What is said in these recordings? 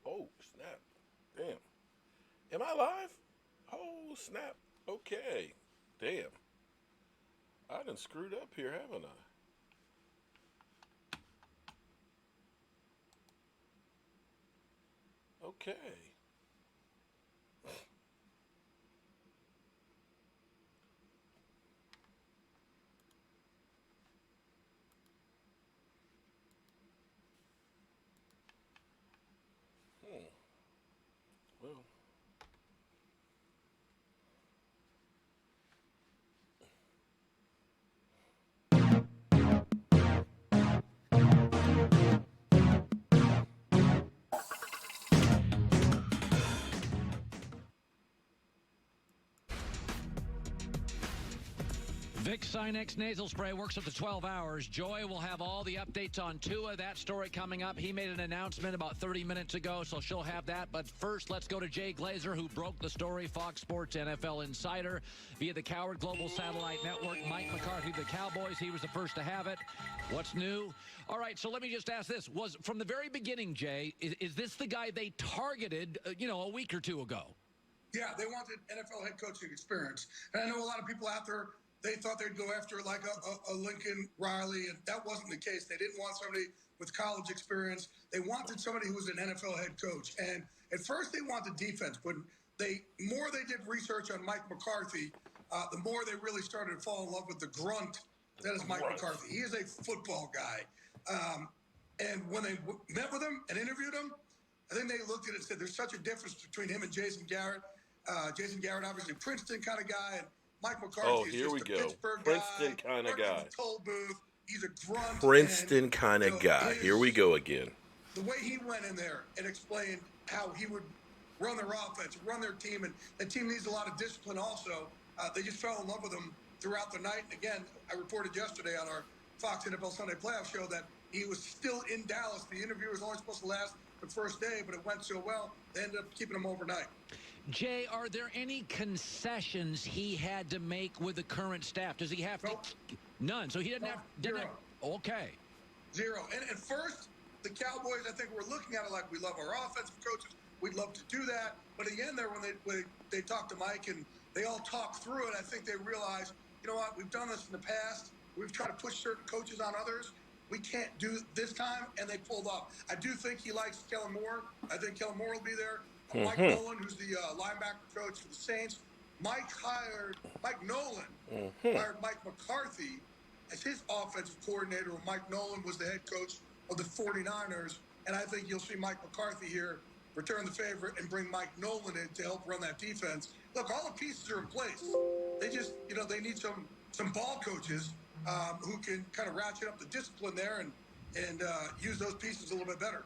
Oh, snap. Damn. Am I live? Oh, snap. Okay. Damn. I done screwed up here, haven't I? Okay. Hmm. Well. Vic Sinex nasal spray works up to 12 hours. Joy will have all the updates on Tua. That story coming up. He made an announcement about 30 minutes ago, so she'll have that. But first, let's go to Jay Glazer, who broke the story. Fox Sports NFL insider via the Coward Global Satellite Network. Mike McCarthy, the Cowboys. He was the first to have it. What's new? All right, so let me just ask this. Was from the very beginning, Jay, is this the guy they targeted, a week or two ago? Yeah, they wanted NFL head coaching experience. And I know a lot of people out there, they thought they'd go after like a Lincoln Riley, and that wasn't the case. They didn't want somebody with college experience. They wanted somebody who was an NFL head coach. And at first they wanted defense, but more they did research on Mike McCarthy, the more they really started to fall in love with the grunt that is Mike McCarthy. He is a football guy. And when they met with him and interviewed him, I think they looked at it and said there's such a difference between him and Jason Garrett. Jason Garrett, obviously Princeton kind of guy, and Mike McCarthy is just a Pittsburgh Princeton guy, kind of working guy. in the toll booth. He's a grunt. Princeton kind of guy. Here we go again. The way he went in there and explained how he would run their offense, run their team, and the team needs a lot of discipline also. They just fell in love with him throughout the night. And again, I reported yesterday on our Fox NFL Sunday Playoff show that he was still in Dallas. The interview was only supposed to last the first day, but it went so well, they ended up keeping him overnight. Jay, are there any concessions he had to make with the current staff? Does he have to? None. So he didn't have. Zero. Okay. Zero. And at first, the Cowboys, I think we're looking at it like we love our offensive coaches. We'd love to do that. But at the end there, when they talked to Mike and they all talked through it, I think they realized, you know what, we've done this in the past. We've tried to push certain coaches on others. We can't do this time, and they pulled off. I do think he likes Kellen Moore. I think Kellen Moore will be there. Mike Nolan, who's the linebacker coach for the Saints. Mike Nolan hired Mike McCarthy as his offensive coordinator, when Mike Nolan was the head coach of the 49ers. And I think you'll see Mike McCarthy here return the favor and bring Mike Nolan in to help run that defense. Look, all the pieces are in place. They just, they need some ball coaches who can kind of ratchet up the discipline there and use those pieces a little bit better.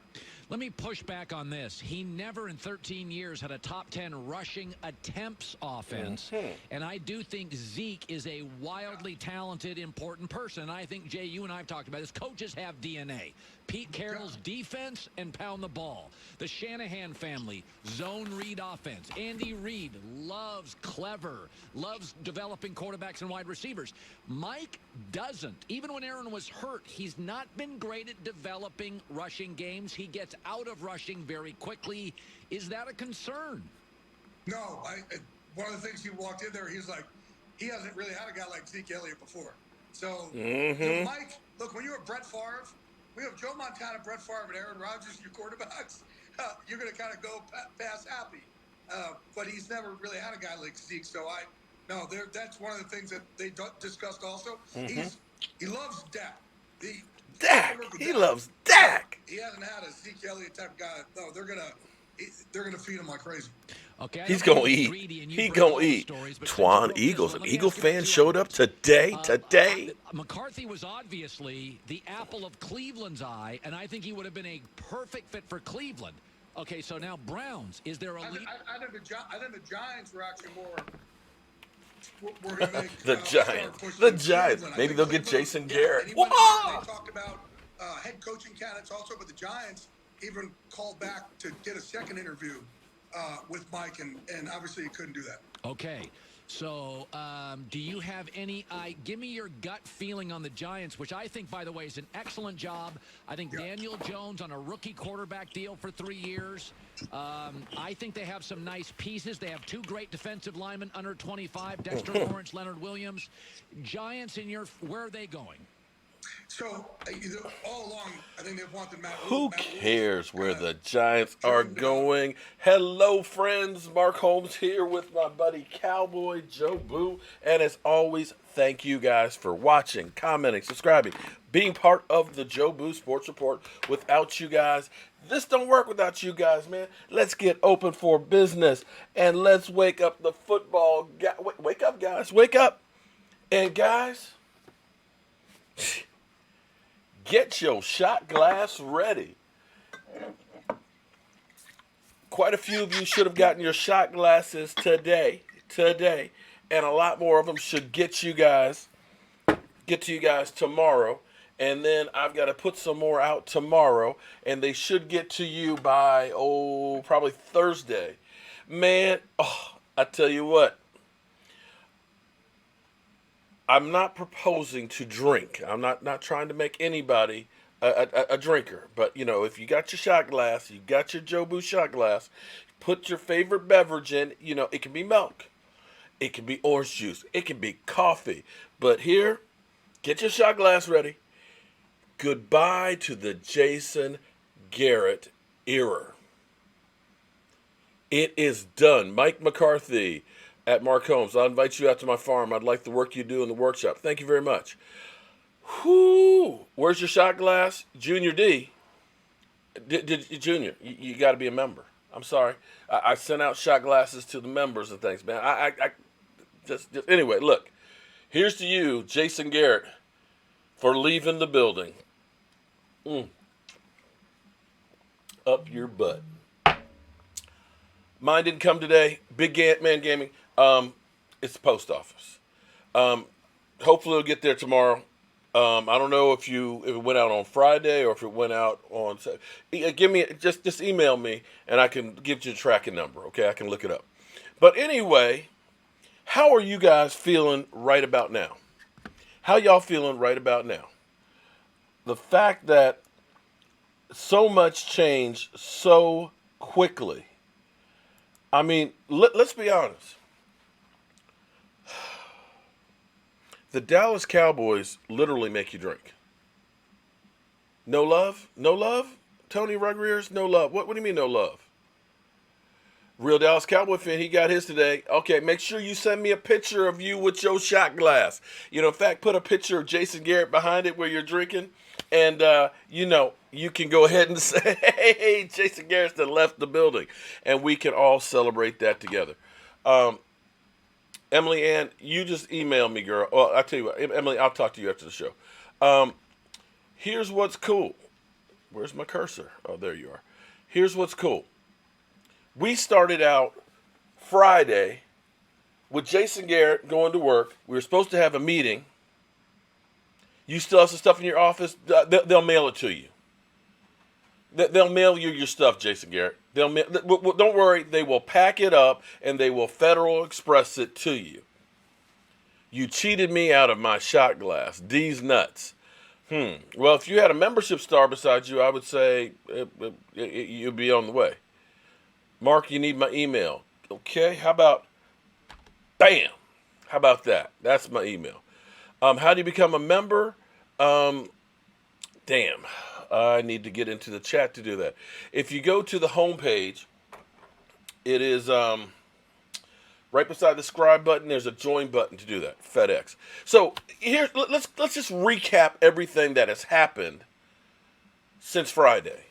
Let me push back on this. He never in 13 years had a top 10 rushing attempts offense. And I do think Zeke is a wildly talented, important person. And I think, Jay, you and I have talked about this. Coaches have DNA. Pete Carroll's defense and pound the ball. The Shanahan family, zone read offense. Andy Reid loves developing quarterbacks and wide receivers. Mike doesn't. Even when Aaron was hurt, he's not been great at developing rushing games. He gets out of rushing very quickly. Is that a concern? No. One of the things he walked in there, he's like, he hasn't really had a guy like Zeke Elliott before. So, Mike, look, when you're Brett Favre, we have Joe Montana, Brett Favre, and Aaron Rodgers, your quarterbacks. You're going to kind of go past happy. But he's never really had a guy like Zeke. So, that's one of the things that they discussed also. He loves Dak. He loves Dak. He hasn't had a Zeke Elliott type guy. No, they're gonna feed him like crazy. Okay, he's gonna eat. He's gonna eat. Twan Eagles. An Eagle fan showed up today. McCarthy was obviously the apple of Cleveland's eye, and I think he would have been a perfect fit for Cleveland. Okay, so now Browns. Is there a lead? I think the Giants were actually more. We're going to make the Giants. Maybe they'll get Jason Garrett. They talked about head coaching candidates also, but the Giants even called back to get a second interview with Mike, and obviously he couldn't do that. Okay. So, do you have any give me your gut feeling on the Giants, which I think, by the way, is an excellent job. I think Daniel Jones on a rookie quarterback deal for 3 years. I think they have some nice pieces. They have 2 great defensive linemen under 25, Dexter Lawrence, Leonard Williams. Giants, where are they going? So, all along, I think they've wanted Matt Who Matt cares where kinda the Giants are trimmed down. going? Hello, friends. Mark Holmes here with my buddy Cowboy Joe Boo. And as always, thank you guys for watching, commenting, subscribing, being part of the Joe Boo Sports Report. Without you guys, this don't work without you guys, man. Let's get open for business and let's wake up the football. Wake up, guys. Wake up. And guys, get your shot glass ready. Quite a few of you should have gotten your shot glasses today, and a lot more of them should get to you guys tomorrow. And then I've got to put some more out tomorrow, and they should get to you by probably Thursday. Man, I tell you what. I'm not proposing to drink. I'm not trying to make anybody a drinker. But, if you got your shot glass, you got your Joe Boo shot glass, put your favorite beverage in. It can be milk. It can be orange juice. It can be coffee. But here, get your shot glass ready. Goodbye to the Jason Garrett era. It is done. Mike McCarthy at Mark Holmes. I'll invite you out to my farm. I'd like the work you do in the workshop. Thank you very much. Whoo! Where's your shot glass? Junior D. Junior, you got to be a member. I'm sorry. I sent out shot glasses to the members and things, man. I just anyway, look. Here's to you, Jason Garrett, for leaving the building. Up your butt. Mine didn't come today. Big Man Gaming. It's the post office. Hopefully it'll get there tomorrow. I don't know if it went out on Friday or if it went out on. Give me just email me and I can give you the tracking number. Okay, I can look it up. But anyway, how are you guys feeling right about now? How y'all feeling right about now? The fact that so much changed so quickly. I mean, let's be honest. The Dallas Cowboys literally make you drink. No love? No love? Tony Ruggiers, no love. What do you mean no love? Real Dallas Cowboy fan, he got his today. Okay, make sure you send me a picture of you with your shot glass. In fact, put a picture of Jason Garrett behind it where you're drinking. And, you can go ahead and say, hey, Jason Garrett's done left the building. And we can all celebrate that together. Emily Ann, you just email me, girl. Well, I'll tell you what, Emily, I'll talk to you after the show. Here's what's cool. Where's my cursor? Oh, there you are. Here's what's cool. We started out Friday with Jason Garrett going to work. We were supposed to have a meeting. You still have some stuff in your office? They'll mail it to you. They'll mail you your stuff, Jason Garrett. Don't worry. They will pack it up and they will Federal Express it to you. You cheated me out of my shot glass. These nuts. Well, if you had a membership star beside you, I would say you'd be on the way. Mark, you need my email. Okay, how about, bam, how about that? That's my email. How do you become a member? Damn, I need to get into the chat to do that. If you go to the homepage, it is right beside the subscribe button. There's a join button to do that. FedEx. So here, let's just recap everything that has happened since Friday.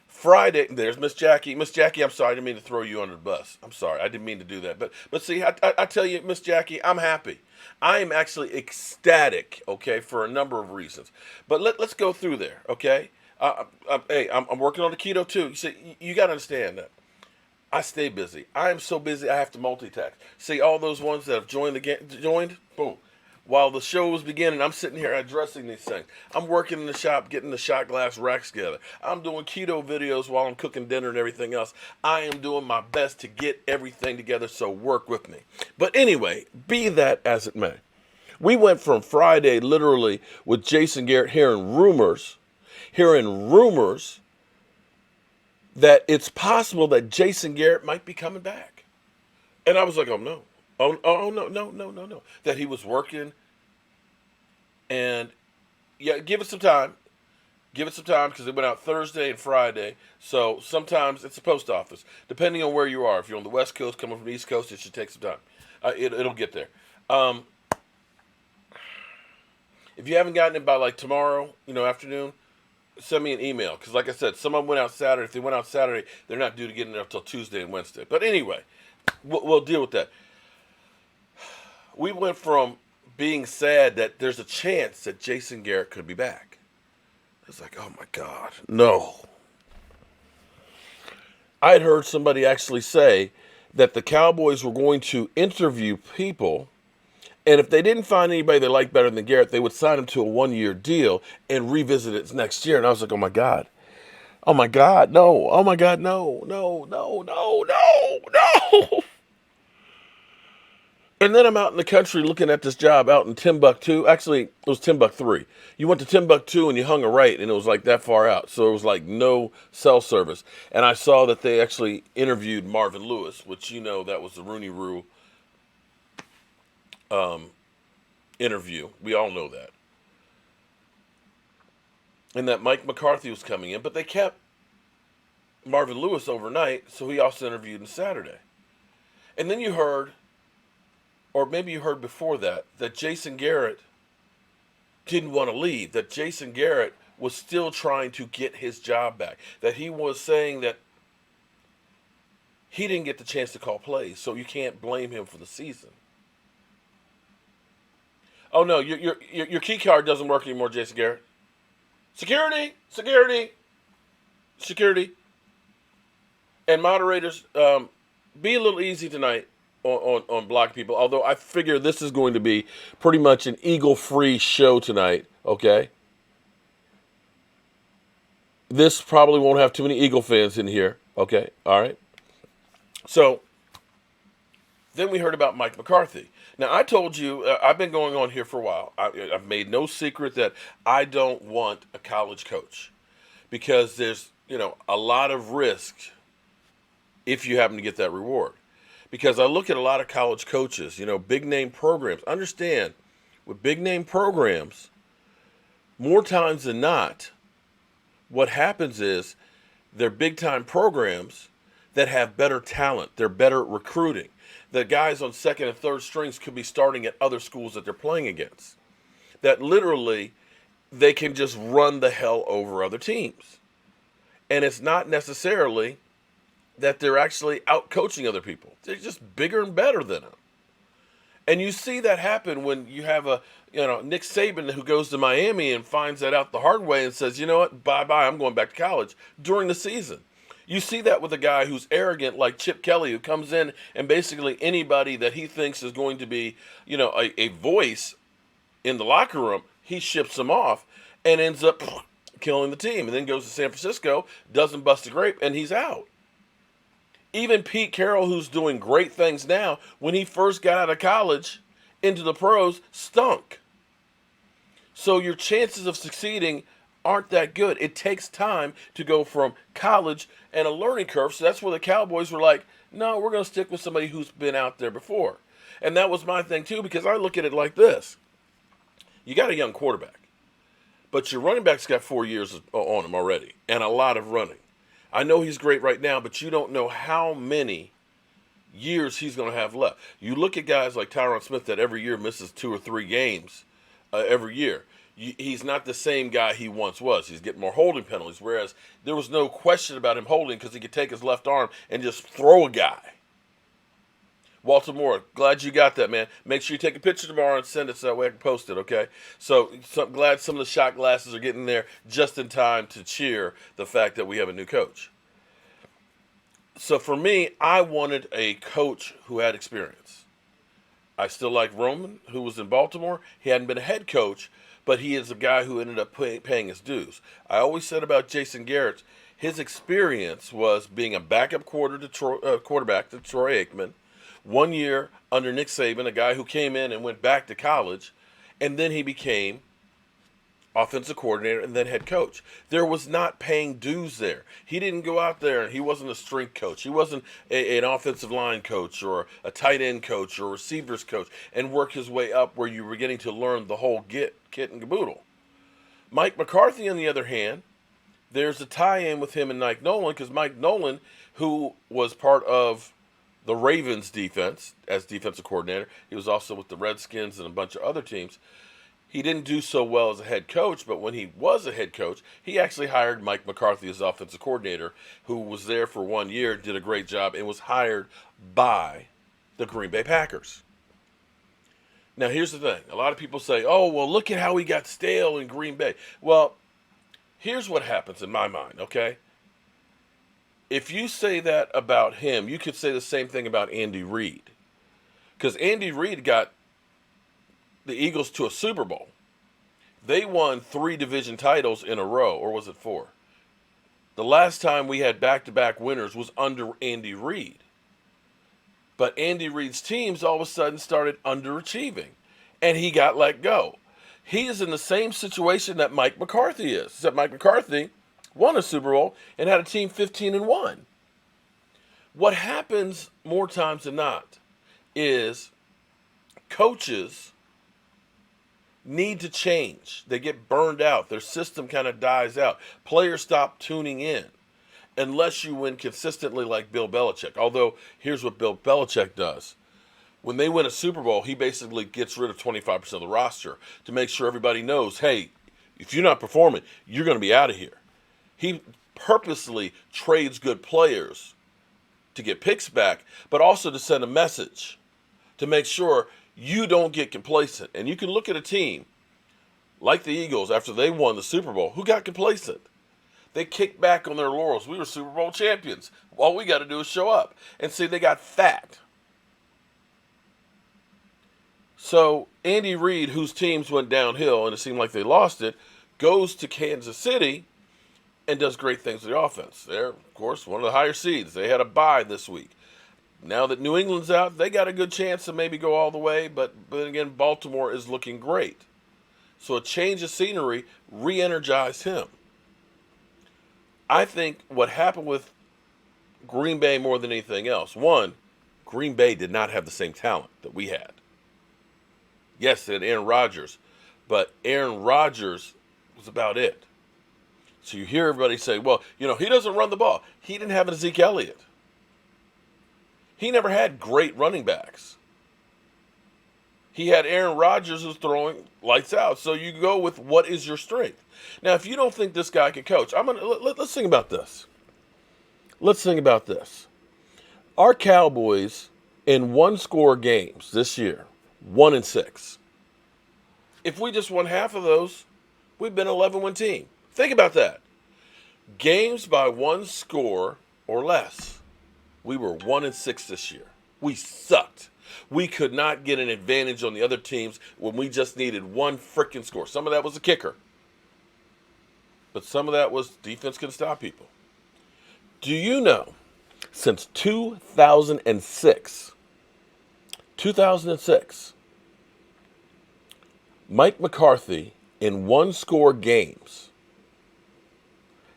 Friday, there's Miss Jackie. Miss Jackie, I'm sorry, I didn't mean to throw you under the bus. I'm sorry, I didn't mean to do that. But see, I tell you, Miss Jackie, I'm happy. I am actually ecstatic, okay, for a number of reasons. But let's go through there, okay? Hey, I'm working on the keto too. You see, you got to understand that. I stay busy. I am so busy, I have to multitask. See, all those ones that have joined, boom. while the show was beginning, I'm sitting here addressing these things. I'm working in the shop, getting the shot glass racks together. I'm doing keto videos while I'm cooking dinner and everything else. I am doing my best to get everything together, so work with me. But anyway, be that as it may. We went from Friday, literally, with Jason Garrett hearing rumors that it's possible that Jason Garrett might be coming back. And I was like, oh no. Oh no, no, no, no, no. That he was working. And yeah, give it some time. Give it some time because it went out Thursday and Friday. So sometimes it's a post office. Depending on where you are. If you're on the West Coast, coming from the East Coast, it should take some time. It'll get there. If you haven't gotten it by like tomorrow, afternoon, send me an email. Because like I said, some of them went out Saturday. If they went out Saturday, they're not due to get it until Tuesday and Wednesday. But anyway, we'll deal with that. We went from being sad that there's a chance that Jason Garrett could be back. It's like, oh my God, no. I had heard somebody actually say that the Cowboys were going to interview people, and if they didn't find anybody they liked better than Garrett, they would sign him to a 1-year deal and revisit it next year. And I was like, oh my God. Oh my God, no. Oh my God, no, no, no, no, no, no. And then I'm out in the country looking at this job out in Timbuktu. Actually, it was Timbuktu. You went to Timbuktu and you hung a right, and it was like that far out. So it was like no cell service. And I saw that they actually interviewed Marvin Lewis, which that was the Rooney Rule interview. We all know that. And that Mike McCarthy was coming in, but they kept Marvin Lewis overnight, so he also interviewed on Saturday. And then you heard, or maybe you heard before that Jason Garrett didn't want to leave, that Jason Garrett was still trying to get his job back, that he was saying that he didn't get the chance to call plays, so you can't blame him for the season. Oh no, your key card doesn't work anymore, Jason Garrett. Security, security, security. And moderators, be a little easy tonight on block people. Although I figure this is going to be pretty much an Eagle-free show tonight, okay? This probably won't have too many Eagle fans in here, okay? All right? So, then we heard about Mike McCarthy. Now, I told you, I've been going on here for a while. I've made no secret that I don't want a college coach because there's, a lot of risk if you happen to get that reward. Because I look at a lot of college coaches, big name programs. Understand, with big name programs, more times than not, what happens is they're big time programs that have better talent. They're better at recruiting. The guys on second and third strings could be starting at other schools that they're playing against. That literally they can just run the hell over other teams. And it's not necessarily that they're actually out coaching other people. They're just bigger and better than them. And you see that happen when you have a, Nick Saban who goes to Miami and finds that out the hard way and says, you know what, bye-bye, I'm going back to college during the season. You see that with a guy who's arrogant like Chip Kelly, who comes in and basically anybody that he thinks is going to be, a voice in the locker room, he ships them off and ends up killing the team. And then goes to San Francisco, doesn't bust a grape, and he's out. Even Pete Carroll, who's doing great things now, when he first got out of college into the pros, stunk. So your chances of succeeding aren't that good. It takes time to go from college and a learning curve. So that's where the Cowboys were like, no, we're going to stick with somebody who's been out there before. And that was my thing too, because I look at it like this. You got a young quarterback, but your running back's got 4 years on him already and a lot of running. I know he's great right now, but you don't know how many years he's going to have left. You look at guys like Tyron Smith that every year misses 2 or 3 games every year. He's not the same guy he once was. He's getting more holding penalties, whereas there was no question about him holding because he could take his left arm and just throw a guy. Walter Moore, glad you got that, man. Make sure you take a picture tomorrow and send it so that way I can post it, okay? So I'm glad some of the shot glasses are getting there just in time to cheer the fact that we have a new coach. So for me, I wanted a coach who had experience. I still like Roman, who was in Baltimore. He hadn't been a head coach, but he is a guy who ended up paying his dues. I always said about Jason Garrett, his experience was being a backup quarterback to Troy Aikman, 1 year under Nick Saban, a guy who came in and went back to college, and then he became offensive coordinator and then head coach. There was not paying dues there. He didn't go out there and he wasn't a strength coach. He wasn't an offensive line coach or a tight end coach or receivers coach and work his way up where you were getting to learn the whole kit and caboodle. Mike McCarthy, on the other hand, there's a tie-in with him and Mike Nolan because Mike Nolan, who was part of the Ravens defense as defensive coordinator, he was also with the Redskins and a bunch of other teams. He didn't do so well as a head coach, but when he was a head coach, he actually hired Mike McCarthy as offensive coordinator, who was there for 1 year, did a great job, and was hired by the Green Bay Packers. Now, here's the thing. A lot of people say, oh, well, look at how he got stale in Green Bay. Well, here's what happens in my mind, okay? If you say that about him, you could say the same thing about Andy Reid. Because Andy Reid got the Eagles to a Super Bowl. They won 3 division titles in a row, or was it 4? The last time we had back-to-back winners was under Andy Reid. But Andy Reid's teams all of a sudden started underachieving, and he got let go. He is in the same situation that Mike McCarthy is, except Mike McCarthy won a Super Bowl and had a team 15-1. What happens more times than not is coaches need to change. They get burned out. Their system kind of dies out. Players stop tuning in unless you win consistently like Bill Belichick. Although, here's what Bill Belichick does. When they win a Super Bowl, he basically gets rid of 25% of the roster to make sure everybody knows, hey, if you're not performing, you're going to be out of here. He purposely trades good players to get picks back, but also to send a message to make sure you don't get complacent. And you can look at a team like the Eagles after they won the Super Bowl who got complacent. They kicked back on their laurels. We were Super Bowl champions. All we got to do is show up. And see, they got fat. So Andy Reid, whose teams went downhill and it seemed like they lost it, goes to Kansas City and does great things with the offense. They're, of course, one of the higher seeds. They had a bye this week. Now that New England's out, they got a good chance to maybe go all the way, but again, Baltimore is looking great. So a change of scenery re-energized him. I think what happened with Green Bay more than anything else, one, Green Bay did not have the same talent that we had. Yes, they had Aaron Rodgers, but Aaron Rodgers was about it. So you hear everybody say, well, he doesn't run the ball. He didn't have an Zeke Elliott. He never had great running backs. He had Aaron Rodgers who's throwing lights out. So you go with what is your strength. Now, if you don't think this guy can coach, let's think about this. Let's think about this. Our Cowboys in one-score games this year, 1-6. If we just won half of those, we've been an 11-win team. Think about that. Games by one score or less. We were 1-6 this year. We sucked. We could not get an advantage on the other teams when we just needed one freaking score. Some of that was a kicker. But some of that was defense can stop people. Do you know, since 2006, Mike McCarthy in one-score games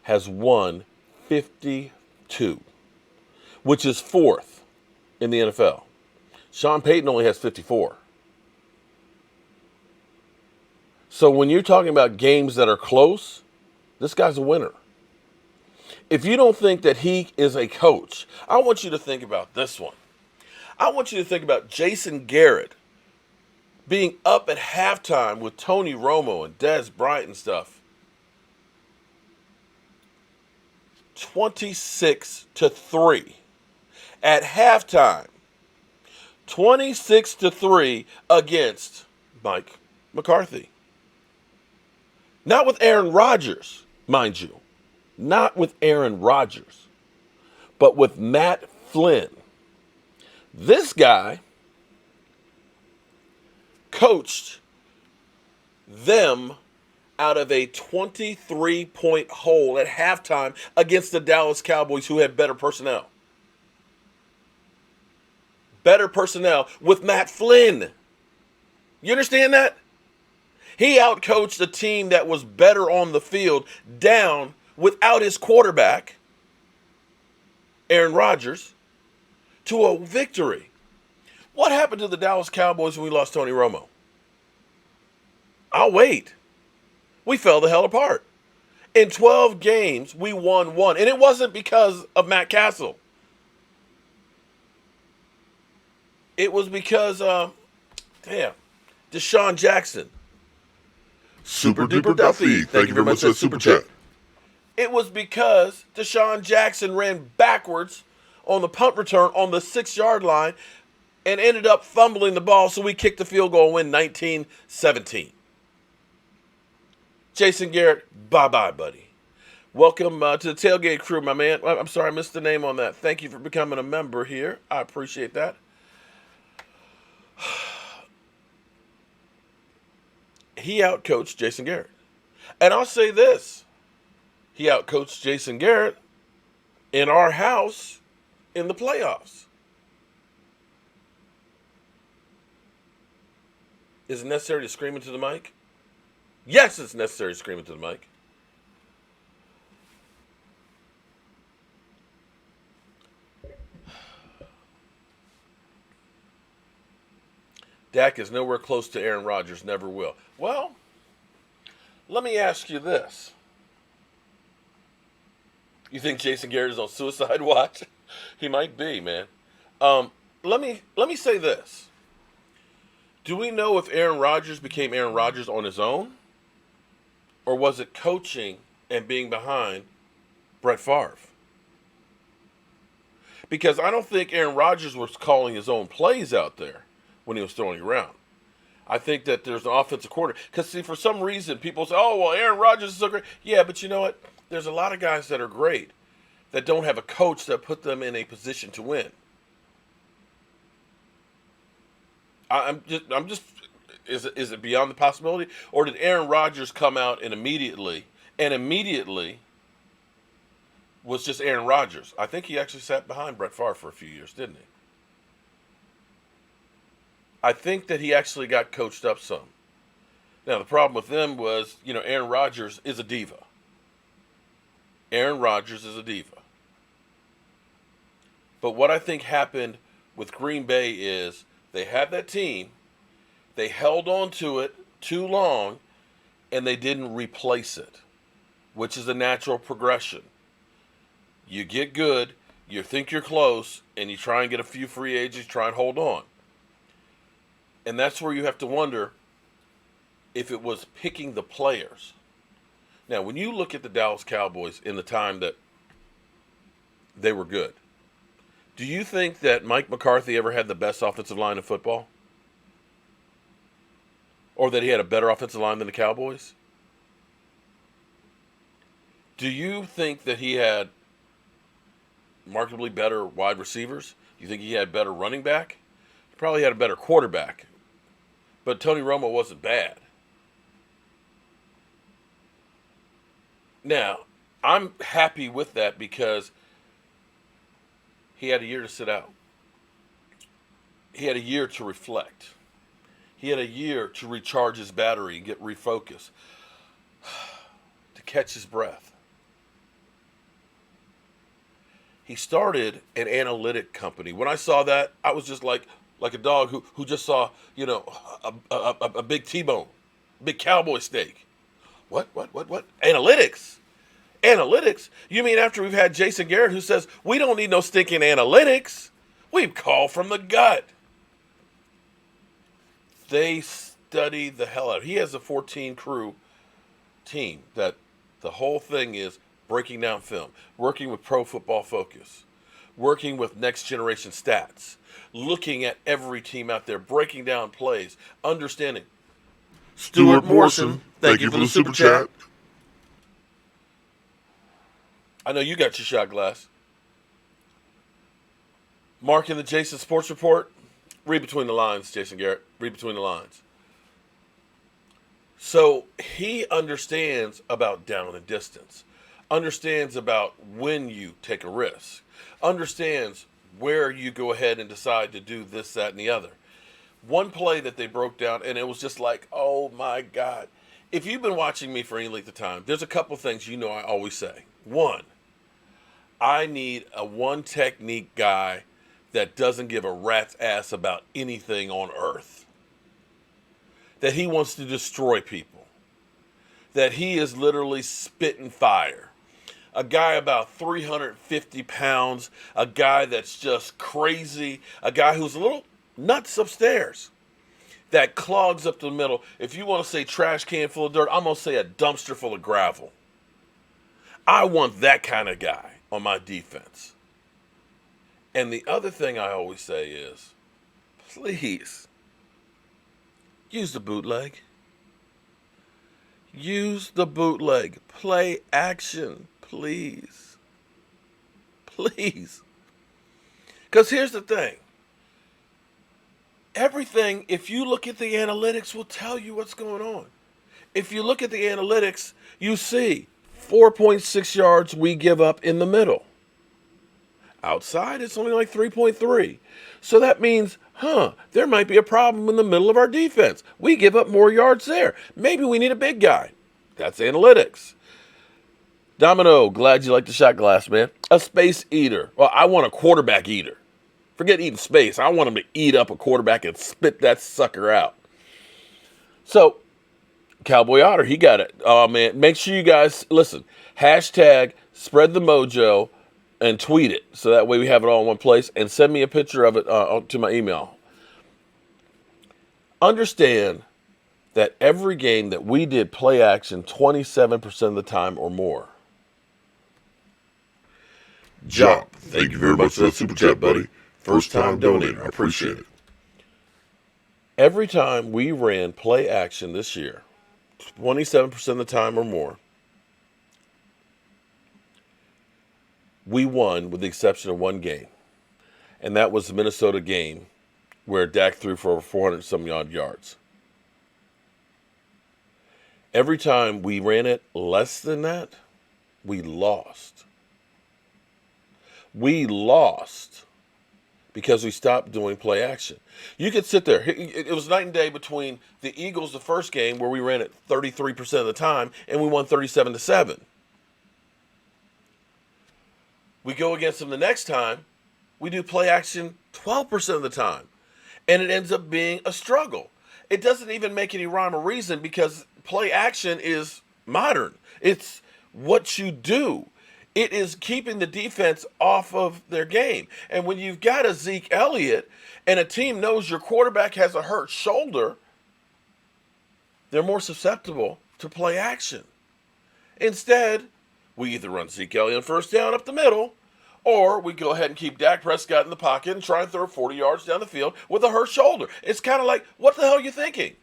has won 52. Which is 4th in the NFL. Sean Payton only has 54. So when you're talking about games that are close, this guy's a winner. If you don't think that he is a coach, I want you to think about this one. I want you to think about Jason Garrett being up at halftime with Tony Romo and Dez Bryant and stuff. 26-3. At halftime, 26-3 against Mike McCarthy. Not with Aaron Rodgers, mind you. Not with Aaron Rodgers, but with Matt Flynn. This guy outcoached them out of a 23-point hole at halftime against the Dallas Cowboys, who had better personnel. Better personnel with Matt Flynn. You understand that? He outcoached a team that was better on the field down without his quarterback, Aaron Rodgers, to a victory. What happened to the Dallas Cowboys when we lost Tony Romo? I'll wait. We fell the hell apart. In 12 games, we won one. And it wasn't because of Matt Castle. It was because, Deshaun Jackson. Super Duper Duffy. Thank you very much for that super chat. It was because Deshaun Jackson ran backwards on the punt return on the 6-yard line and ended up fumbling the ball, so we kicked the field goal and win 19-17. Jason Garrett, bye-bye, buddy. Welcome to the Tailgate crew, my man. I'm sorry, I missed the name on that. Thank you for becoming a member here. I appreciate that. He outcoached Jason Garrett. And I'll say this. He outcoached Jason Garrett in our house in the playoffs. Is it necessary to scream into the mic? Yes, it's necessary to scream into the mic. Dak is nowhere close to Aaron Rodgers, never will. Well, let me ask you this. You think Jason Garrett is on suicide watch? He might be, man. Let me say this. Do we know if Aaron Rodgers became Aaron Rodgers on his own? Or was it coaching and being behind Brett Favre? Because I don't think Aaron Rodgers was calling his own plays out there when he was throwing around. I think that there's an offensive coordinator. Because, see, for some reason, people say, oh, well, Aaron Rodgers is so great. Yeah, but you know what? There's a lot of guys that are great that don't have a coach that put them in a position to win. I'm just. Is it beyond the possibility? Or did Aaron Rodgers come out and immediately was just Aaron Rodgers? I think he actually sat behind Brett Favre for a few years, didn't he? I think that he actually got coached up some. Now, the problem with them was, Aaron Rodgers is a diva. Aaron Rodgers is a diva. But what I think happened with Green Bay is they had that team, they held on to it too long, and they didn't replace it, which is a natural progression. You get good, you think you're close, and you try and get a few free agents, try and hold on. And that's where you have to wonder if it was picking the players. Now, when you look at the Dallas Cowboys in the time that they were good, do you think that Mike McCarthy ever had the best offensive line in football? Or that he had a better offensive line than the Cowboys? Do you think that he had markedly better wide receivers? Do you think he had better running back? He probably had a better quarterback. But Tony Romo wasn't bad. Now, I'm happy with that because he had a year to sit out. He had a year to reflect. He had a year to recharge his battery and get refocused, to catch his breath. He started an analytic company. When I saw that, I was just like a dog who just saw, a big T-bone, big cowboy steak. What? Analytics? Analytics? You mean after we've had Jason Garrett who says, we don't need no stinking analytics. We call from the gut. They study the hell out of it. He has a 14-crew team that the whole thing is breaking down film, working with Pro Football Focus, working with Next Generation Stats, looking at every team out there, breaking down plays, understanding. Stuart Morrison, thank you for the super chat. I know you got your shot glass. Mark in the Jason Sports Report. Read between the lines, Jason Garrett. Read between the lines. So he understands about down and distance, understands about when you take a risk, understands where you go ahead and decide to do this, that, and the other. One play that they broke down, and it was just like, oh my God. If you've been watching me for any length of time, there's a couple things I always say. One, I need a one technique guy that doesn't give a rat's ass about anything on earth. That he wants to destroy people. That he is literally spitting fire. A guy about 350 pounds, a guy that's just crazy, a guy who's a little nuts upstairs, that clogs up the middle. If you want to say trash can full of dirt, I'm going to say a dumpster full of gravel. I want that kind of guy on my defense. And the other thing I always say is, please, use the bootleg. Use the bootleg. Play action, please. Please. Because here's the thing. Everything, if you look at the analytics, will tell you what's going on. If you look at the analytics, you see 4.6 yards we give up in the middle. Outside, it's only like 3.3. So that means, there might be a problem in the middle of our defense. We give up more yards there. Maybe we need a big guy. That's analytics. Domino, glad you like the shot glass, man. A space eater. Well, I want a quarterback eater. Forget eating space. I want him to eat up a quarterback and spit that sucker out. So, Cowboy Otter, he got it. Oh, man. Make sure you guys, listen, hashtag spread the mojo and tweet it. So that way we have it all in one place. And send me a picture of it to my email. Understand that every game that we did play action 27% of the time or more. Jop, thank you very much for that super chat, buddy. First time donator, I appreciate it. Every time we ran play action this year, 27% of the time or more, we won with the exception of one game. And that was the Minnesota game where Dak threw for over 400 some odd yards. Every time we ran it less than that, we lost. We lost because we stopped doing play action. You could sit there. It was night and day between the Eagles, the first game, where we ran it 33% of the time, and we won 37-7. We go against them the next time, we do play action 12% of the time, and it ends up being a struggle. It doesn't even make any rhyme or reason because play action is modern. It's what you do. It is keeping the defense off of their game. And when you've got a Zeke Elliott and a team knows your quarterback has a hurt shoulder, they're more susceptible to play action. Instead, we either run Zeke Elliott on first down up the middle, or we go ahead and keep Dak Prescott in the pocket and try and throw 40 yards down the field with a hurt shoulder. It's kind of like, what the hell are you thinking?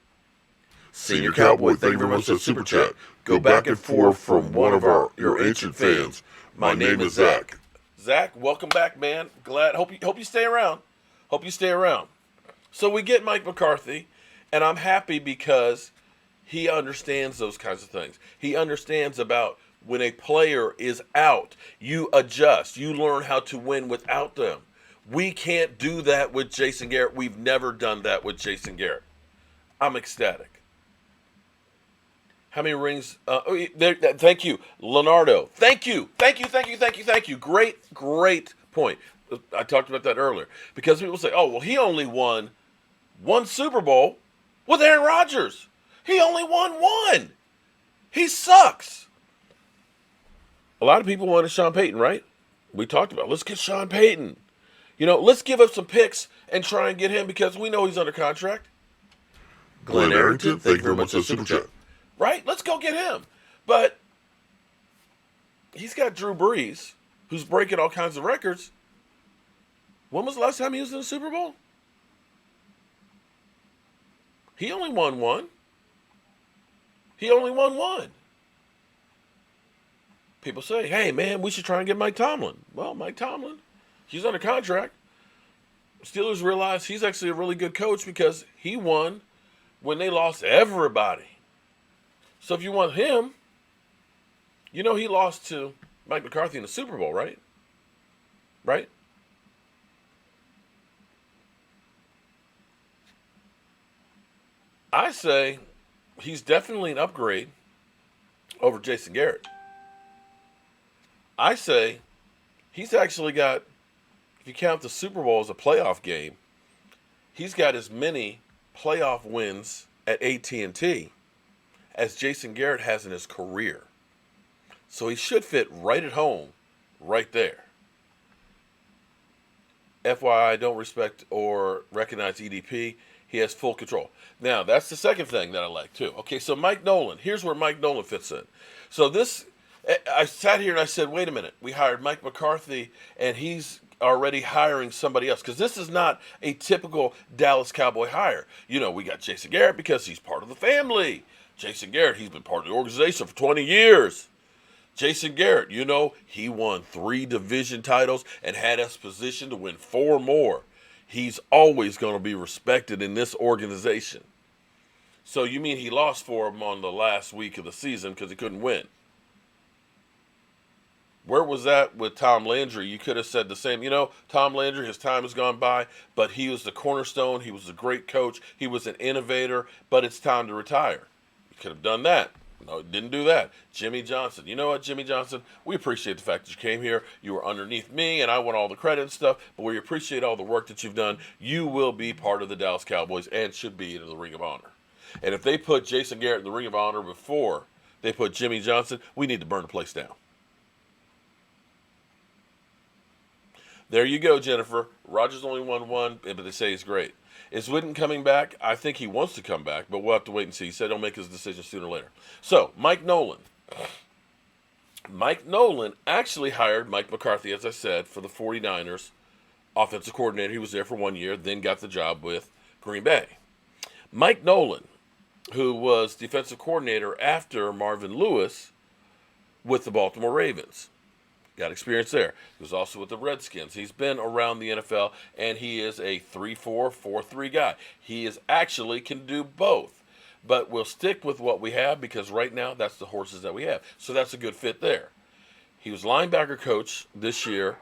Senior Cowboy, thank you very much for that super chat. Go back and forth from one of your ancient fans. My name is Zach. Zach, welcome back, man. Glad. Hope you stay around. Hope you stay around. So we get Mike McCarthy, and I'm happy because he understands those kinds of things. He understands about when a player is out, you adjust. You learn how to win without them. We can't do that with Jason Garrett. We've never done that with Jason Garrett. I'm ecstatic. How many rings? Thank you, Leonardo. Thank you. Great point. I talked about that earlier. Because people say, oh, well, he only won one Super Bowl with Aaron Rodgers. He only won one. He sucks. A lot of people wanted Sean Payton, right? We talked about, let's get Sean Payton. Let's give up some picks and try and get him because we know he's under contract. Glenn Arrington, thank you very much for the super chat. Right? Let's go get him. But he's got Drew Brees, who's breaking all kinds of records. When was the last time he was in the Super Bowl? He only won one. People say, hey, man, we should try and get Mike Tomlin. Well, Mike Tomlin, he's under contract. Steelers realize he's actually a really good coach because he won when they lost everybody. So if you want him, you know he lost to Mike McCarthy in the Super Bowl, right? Right? I say he's definitely an upgrade over Jason Garrett. I say he's actually got, if you count the Super Bowl as a playoff game, he's got as many playoff wins at AT&T as Jason Garrett has in his career. So he should fit right at home, right there. FYI, don't respect or recognize EDP. He has full control. Now, that's the second thing that I like, too. Okay, so Mike Nolan. Here's where Mike Nolan fits in. So I sat here and I said, wait a minute. We hired Mike McCarthy, and he's already hiring somebody else. Because this is not a typical Dallas Cowboy hire. You know, we got Jason Garrett because he's part of the family. Jason Garrett, he's been part of the organization for 20 years. Jason Garrett, you know, he won 3 division titles and had us positioned to win 4 more. He's always going to be respected in this organization. So you mean he lost for him on the last week of the season because he couldn't win? Where was that with Tom Landry? You could have said the same. You know, Tom Landry, his time has gone by, but he was the cornerstone. He was a great coach. He was an innovator, but it's time to retire. You could have done that. No, didn't do that. Jimmy Johnson. You know what, Jimmy Johnson? We appreciate the fact that you came here. You were underneath me, and I want all the credit and stuff, but we appreciate all the work that you've done. You will be part of the Dallas Cowboys and should be in the Ring of Honor. And if they put Jason Garrett in the Ring of Honor before they put Jimmy Johnson, we need to burn the place down. There you go, Jennifer. Rodgers only won 1, but they say he's great. Is Witten coming back? I think he wants to come back, but we'll have to wait and see. He said he'll make his decision sooner or later. So, Mike Nolan. Mike Nolan actually hired Mike McCarthy, as I said, for the 49ers offensive coordinator. He was there for 1 year, then got the job with Green Bay. Mike Nolan, who was defensive coordinator after Marvin Lewis with the Baltimore Ravens. Got experience there. He was also with the Redskins. He's been around the NFL, and he is a 3-4, 4-3 guy. He actually can do both. But we'll stick with what we have because right now that's the horses that we have. So that's a good fit there. He was linebacker coach this year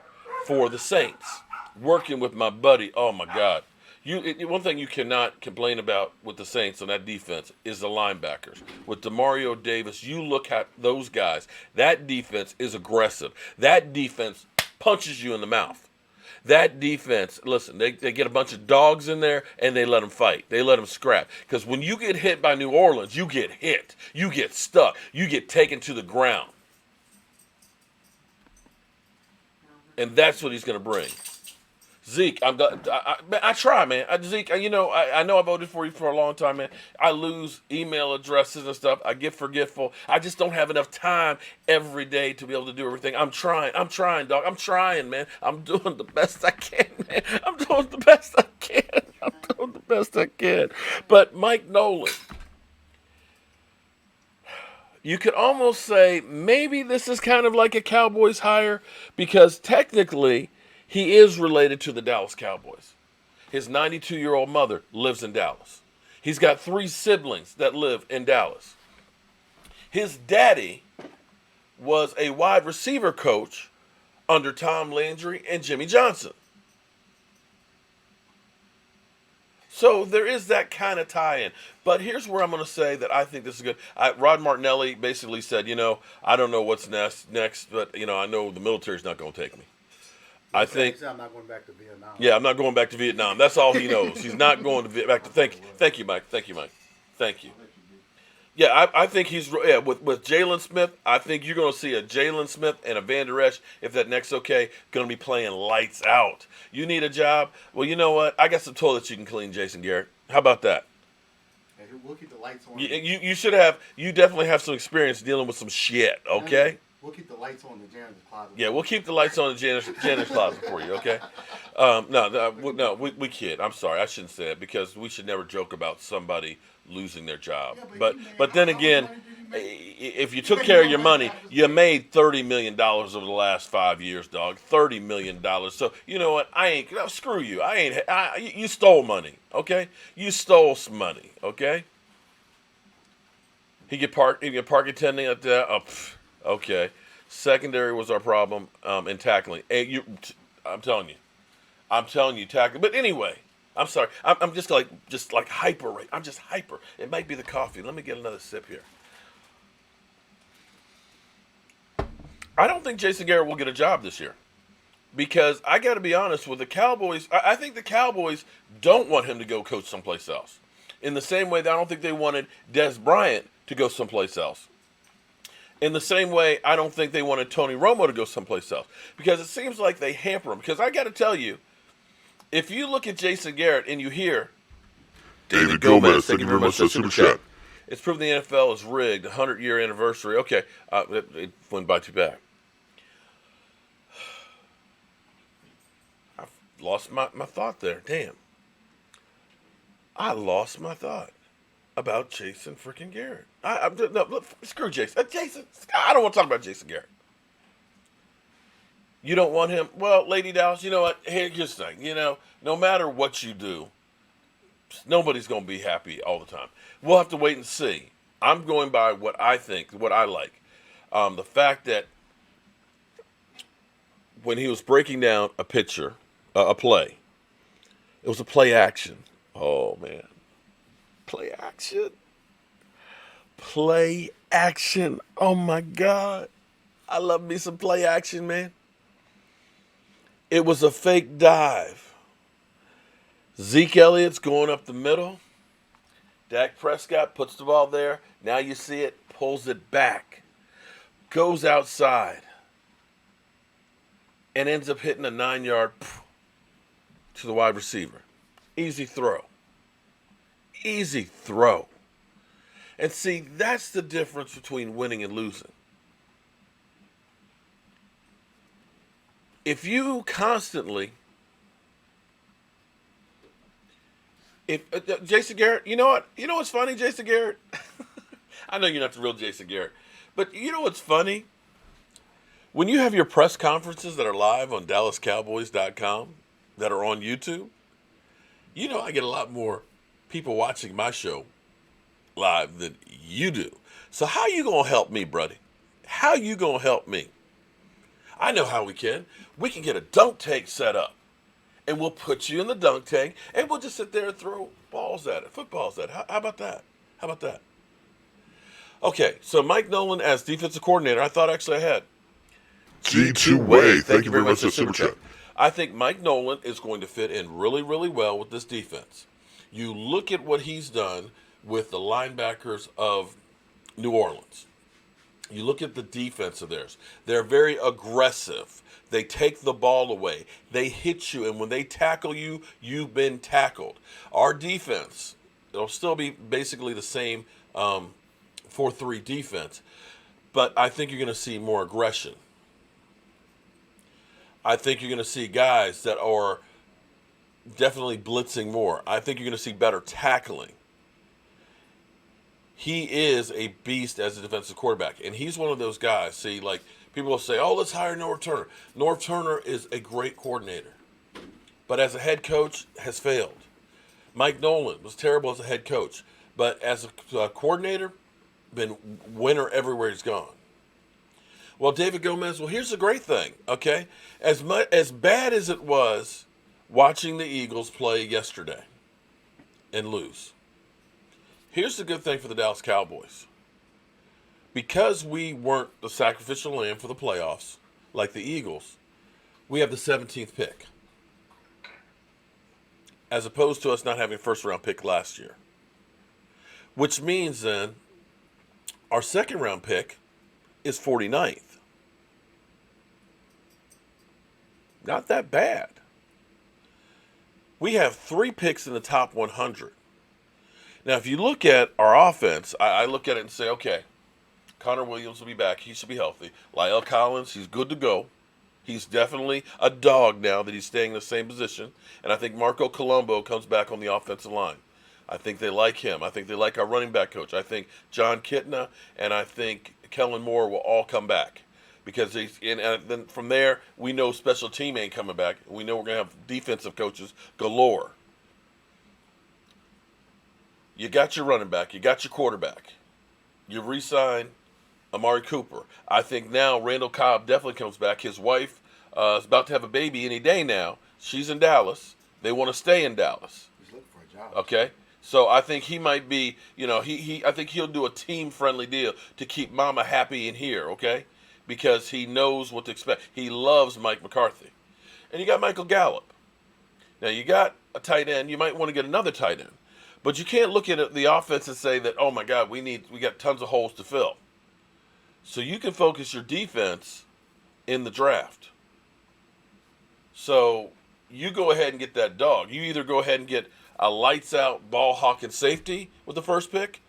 for the Saints, working with my buddy. Oh, my God. One thing you cannot complain about with the Saints on that defense is the linebackers. With DeMario Davis, you look at those guys. That defense is aggressive. That defense punches you in the mouth. That defense, listen, they get a bunch of dogs in there and they let them fight. They let them scrap. Because when you get hit by New Orleans, you get hit. You get stuck. You get taken to the ground. And that's what he's going to bring. Zeke, I try, man. Zeke, I know I voted for you for a long time, man. I lose email addresses and stuff. I get forgetful. I just don't have enough time every day to be able to do everything. I'm trying, dog. I'm trying, man. I'm doing the best I can, man. I'm doing the best I can. But Mike Nolan, you could almost say maybe this is kind of like a Cowboys hire because technically he is related to the Dallas Cowboys. His 92-year-old mother lives in Dallas. He's got 3 siblings that live in Dallas. His daddy was a wide receiver coach under Tom Landry and Jimmy Johnson. So there is that kind of tie-in. But here's where I'm going to say that I think this is good. Rod Martinelli basically said, I don't know what's next, but, I know the military's not going to take me. I think I'm not going back to Vietnam. Yeah, I'm not going back to Vietnam. That's all he knows. He's not going to back to. Thank you, Mike. Thank you. Yeah, I think he's with Jalen Smith. I think you're going to see a Jalen Smith and a Van Der Esch, if that neck's okay, going to be playing lights out. You need a job? Well, you know what? I got some toilets you can clean, Jason Garrett. How about that? Hey, we'll keep the lights on. You should have. You definitely have some experience dealing with some shit. Okay. We'll keep the lights on in the janitor's closet. Yeah, we'll keep the lights on in the janitor's closet for you, okay? No, we kid. I'm sorry, I shouldn't say it because we should never joke about somebody losing their job. Yeah, but then again, if you took care of your money, you made $30 million over the last 5 years, dog. $30 million. So you know what? Screw you. You stole money, okay? You stole some money, okay? He get park attending at that. Oh, okay. Secondary was our problem in tackling. Hey, I'm telling you, tackling. But anyway, I'm sorry. I'm just like hyper. Right? I'm just hyper. It might be the coffee. Let me get another sip here. I don't think Jason Garrett will get a job this year because I got to be honest with the Cowboys. I think the Cowboys don't want him to go coach someplace else. In the same way that I don't think they wanted Des Bryant to go someplace else. In the same way, I don't think they wanted Tony Romo to go someplace else because it seems like they hamper him. Because I got to tell you, if you look at Jason Garrett and you hear David Gomez, thank you very much for the super chat. It's proven the NFL is rigged, 100-year anniversary. Okay, it went by too bad. I've lost my thought there. Damn. I lost my thought about Jason freaking Garrett. No, look, screw Jason. Jason, I don't want to talk about Jason Garrett. You don't want him? Well, Lady Dallas, you know what? Here's the thing. You know, no matter what you do, nobody's going to be happy all the time. We'll have to wait and see. I'm going by what I think, what I like. The fact that when he was breaking down a play, it was a play action. Oh, man. Play action. Play action. Oh, my God. I love me some play action, man. It was a fake dive. Zeke Elliott's going up the middle. Dak Prescott puts the ball there. Now you see it, pulls it back. Goes outside. And ends up hitting a 9-yard to the wide receiver. Easy throw. Easy throw. And see, that's the difference between winning and losing. If you constantly, Jason Garrett, you know what? You know what's funny, Jason Garrett? I know you're not the real Jason Garrett, but you know what's funny? When you have your press conferences that are live on DallasCowboys.com, that are on YouTube, you know I get a lot more people watching my show live than you do. So how you gonna help me, buddy? How you gonna help me? I know how we can. We can get a dunk tank set up, and we'll put you in the dunk tank, and we'll just sit there and throw balls at it, footballs at it. How about that? How about that? Okay, so Mike Nolan as defensive coordinator, I thought actually I had. G2Way, thank you very much for the super chat. I think Mike Nolan is going to fit in really, really well with this defense. You look at what he's done with the linebackers of New Orleans. You look at the defense of theirs. They're very aggressive. They take the ball away. They hit you, and when they tackle you, you've been tackled. Our defense, it'll still be basically the same 4-3 defense, but I think you're going to see more aggression. I think you're going to see guys that are definitely blitzing more. I think you're going to see better tackling. He is a beast as a defensive quarterback, and he's one of those guys. See, like people will say, "Oh, let's hire Norv Turner." Norv Turner is a great coordinator, but as a head coach has failed. Mike Nolan was terrible as a head coach, but as a coordinator, been winner everywhere he's gone. Well, David Gomez. Well, here's the great thing. Okay, as bad as it was watching the Eagles play yesterday and lose. Here's the good thing for the Dallas Cowboys. Because we weren't the sacrificial lamb for the playoffs, like the Eagles, we have the 17th pick. As opposed to us not having a first-round pick last year. Which means then, our second-round pick is 49th. Not that bad. We have 3 picks in the top 100. Now, if you look at our offense, I look at it and say, okay, Connor Williams will be back. He should be healthy. Lyle Collins, he's good to go. He's definitely a dog now that he's staying in the same position. And I think Marco Colombo comes back on the offensive line. I think they like him. I think they like our running back coach. I think John Kitna and I think Kellen Moore will all come back. Because then from there, we know special team ain't coming back. We know we're going to have defensive coaches galore. You got your running back. You got your quarterback. You re-sign Amari Cooper. I think now Randall Cobb definitely comes back. His wife is about to have a baby any day now. She's in Dallas. They want to stay in Dallas. He's looking for a job. Okay? So I think he might be, I think he'll do a team-friendly deal to keep Mama happy in here, okay? Because he knows what to expect. He loves Mike McCarthy. And you got Michael Gallup. Now, you got a tight end. You might want to get another tight end. But you can't look at the offense and say that, oh, my God, we got tons of holes to fill. So you can focus your defense in the draft. So you go ahead and get that dog. You either go ahead and get a lights-out ball hawking safety with the first pick,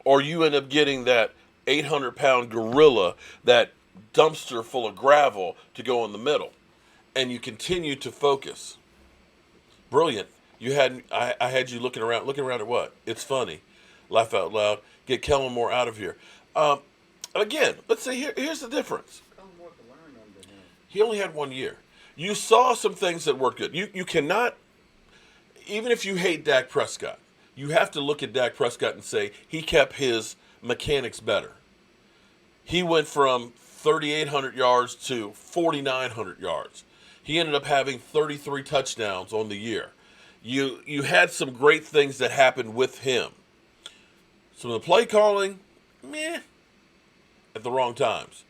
or you end up getting that 800-pound gorilla, that dumpster full of gravel to go in the middle. And you continue to focus. Brilliant. I had you looking around at what? It's funny. Laugh out loud. Get Kellen Moore out of here. Again, let's say here's the difference. He only had 1 year. You saw some things that worked good. You cannot, even if you hate Dak Prescott, you have to look at Dak Prescott and say he kept his mechanics better. He went from 3,800 yards to 4,900 yards. He ended up having 33 touchdowns on the year. You had some great things that happened with him. Some of the play calling, meh, at the wrong times.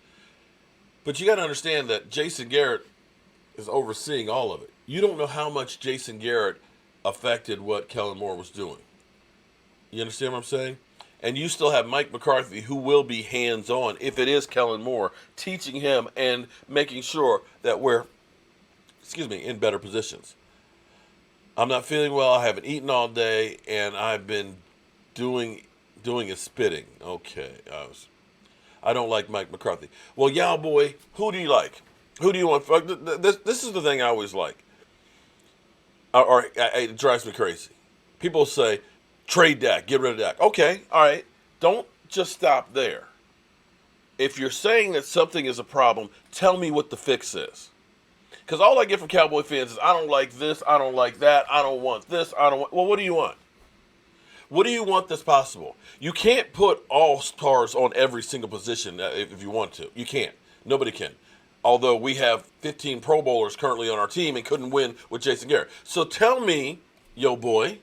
But you got to understand that Jason Garrett is overseeing all of it. You don't know how much Jason Garrett affected what Kellen Moore was doing. You understand what I'm saying? And you still have Mike McCarthy, who will be hands-on, if it is Kellen Moore, teaching him and making sure that we're, in better positions. I'm not feeling well. I haven't eaten all day, and I've been doing a spitting. Okay. I don't like Mike McCarthy. Well, yeah, boy, who do you like? Who do you want? This is the thing I always like. Or it drives me crazy. People say, trade Dak, get rid of Dak. Okay, all right. Don't just stop there. If you're saying that something is a problem, tell me what the fix is. Because all I get from Cowboy fans is, I don't like this, I don't like that, I don't want this, I don't want... Well, what do you want? What do you want that's possible? You can't put all stars on every single position if you want to. You can't. Nobody can. Although we have 15 Pro Bowlers currently on our team and couldn't win with Jason Garrett. So tell me, yo boy,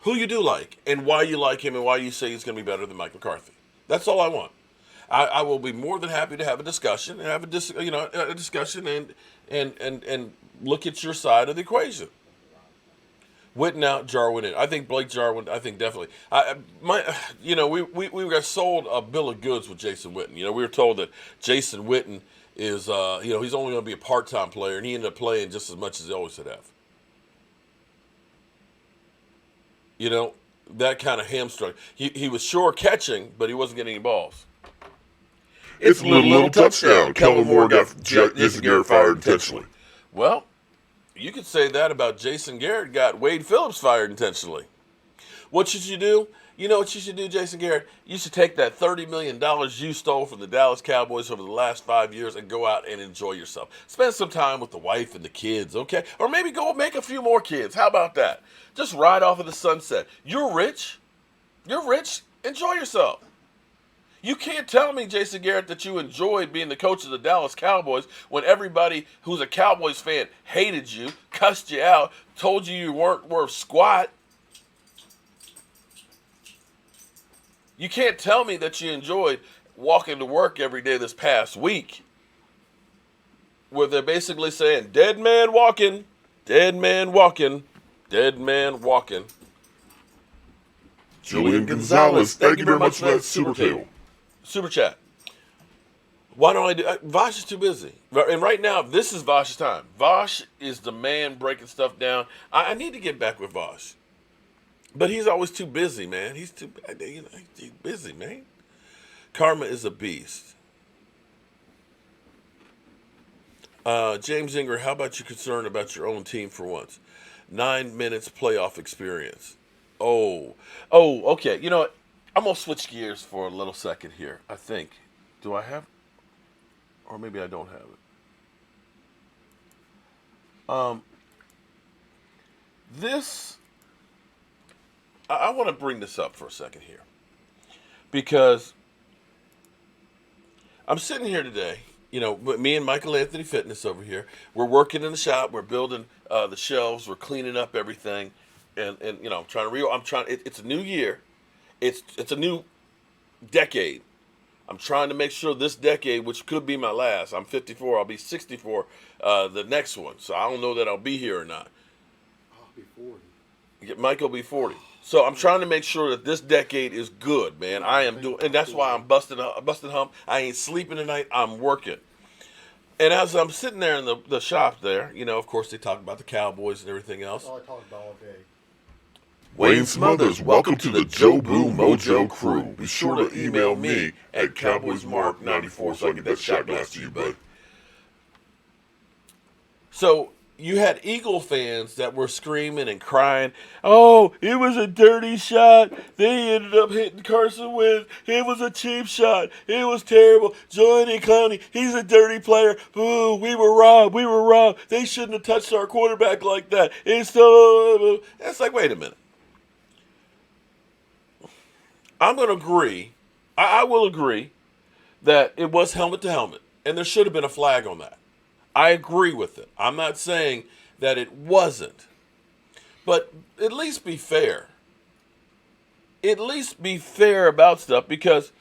who you do like and why you like him and why you say he's going to be better than Mike McCarthy. That's all I want. I will be more than happy to have a discussion and have a discussion and look at your side of the equation. Witten out, Jarwin in. I think Blake Jarwin. I think definitely. We got sold a bill of goods with Jason Witten. We were told that Jason Witten is he's only going to be a part-time player, and he ended up playing just as much as he always should have. That kind of hamstring. He was sure catching, but he wasn't getting any balls. It's a little touchdown. Kellen Moore got Jason Garrett fired intentionally. Well, you could say that about Jason Garrett got Wade Phillips fired intentionally. What should you do? You know what you should do, Jason Garrett? You should take that $30 million you stole from the Dallas Cowboys over the last 5 years and go out and enjoy yourself. Spend some time with the wife and the kids, okay? Or maybe go make a few more kids. How about that? Just ride off of the sunset. You're rich. Enjoy yourself. You can't tell me, Jason Garrett, that you enjoyed being the coach of the Dallas Cowboys when everybody who's a Cowboys fan hated you, cussed you out, told you weren't worth squat. You can't tell me that you enjoyed walking to work every day this past week where they're basically saying, dead man walking, dead man walking, dead man walking. Julian Gonzalez, thank you very much for that super chat. Why don't I do Vosh is too busy. And right now, this is Vosh's time. Vosh is the man breaking stuff down. I need to get back with Vosh. But he's always too busy, man. He's busy, man. Karma is a beast. James Inger, how about you concerned about your own team for once? 9 minutes playoff experience. Oh, okay. You know what? I'm going to switch gears for a little second here, I think. Do I have? Or maybe I don't have it. I want to bring this up for a second here. because I'm sitting here today. Me and Michael Anthony Fitness over here. We're working in the shop. We're building the shelves. We're cleaning up everything, and I'm trying to it's a new year. It's a new decade. I'm trying to make sure this decade, which could be my last, I'm 54, I'll be 64 the next one. So I don't know that I'll be here or not. I'll be 40. Mike will be 40. So I'm trying to make sure that this decade is good, man. I am doing, and that's why I'm busting hump. I ain't sleeping tonight. I'm working. And as I'm sitting there in the shop there, of course they talk about the Cowboys and everything else. That's all I talk about all day. Wayne Smothers, welcome to the Joe Boo Mojo crew. Be sure to email me at CowboysMark94 so I can get that shot glass to you, bud. So you had Eagle fans that were screaming and crying, "Oh, it was a dirty shot. They ended up hitting Carson Wentz. It was a cheap shot. It was terrible. Johnny Clowney, he's a dirty player. Boo, we were robbed. We were robbed. They shouldn't have touched our quarterback like that." It's like, wait a minute. I'm going to agree. I will agree that it was helmet to helmet, and there should have been a flag on that. I agree with it. I'm not saying that it wasn't. But at least be fair. At least be fair about stuff because,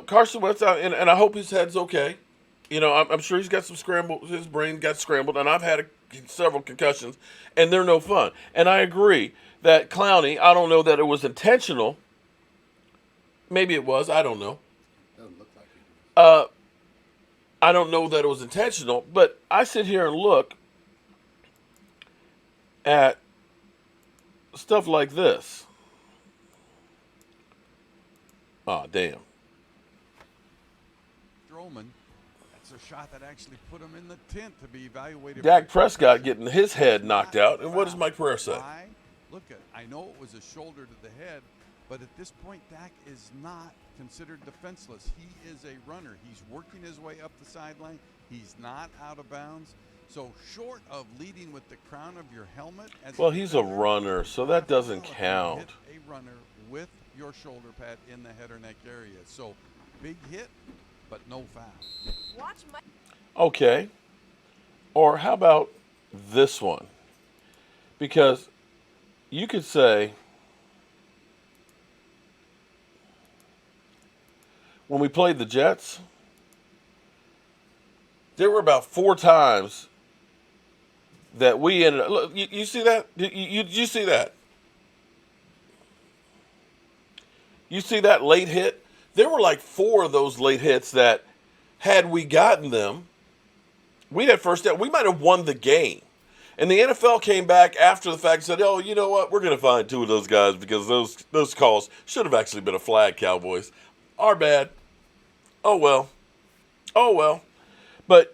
Carson Wentz, and I hope his head's okay. I'm sure he's got some scrambled, his brain got scrambled, and I've had several concussions, and they're no fun. And I agree that Clowney, I don't know that it was intentional. Maybe it was. I don't know. Doesn't look like it. I don't know that it was intentional, but I sit here and look at stuff like this. Oh, damn. Strowman, that's a shot that actually put him in the tent to be evaluated. Dak Prescott getting his head knocked out. And what does Mike Pereira say? Why? Look, I know it was a shoulder to the head, but at this point, Dak is not considered defenseless. He is a runner. He's working his way up the sideline. He's not out of bounds. So short of leading with the crown of your helmet, He's a runner, so that doesn't count. Hit a runner with your shoulder pad in the head or neck area. So big hit, but no foul. Okay. Or how about this one? Because you could say, when we played the Jets, there were about 4 times that we ended up. Look, you see that? You see that? You see that late hit? There were like 4 of those late hits that, had we gotten them, we'd have first down. We might have won the game. And the NFL came back after the fact and said, "Oh, you know what? We're going to find 2 of those guys because those calls should have actually been a flag, Cowboys. Our bad. Oh, well. Oh, well." But,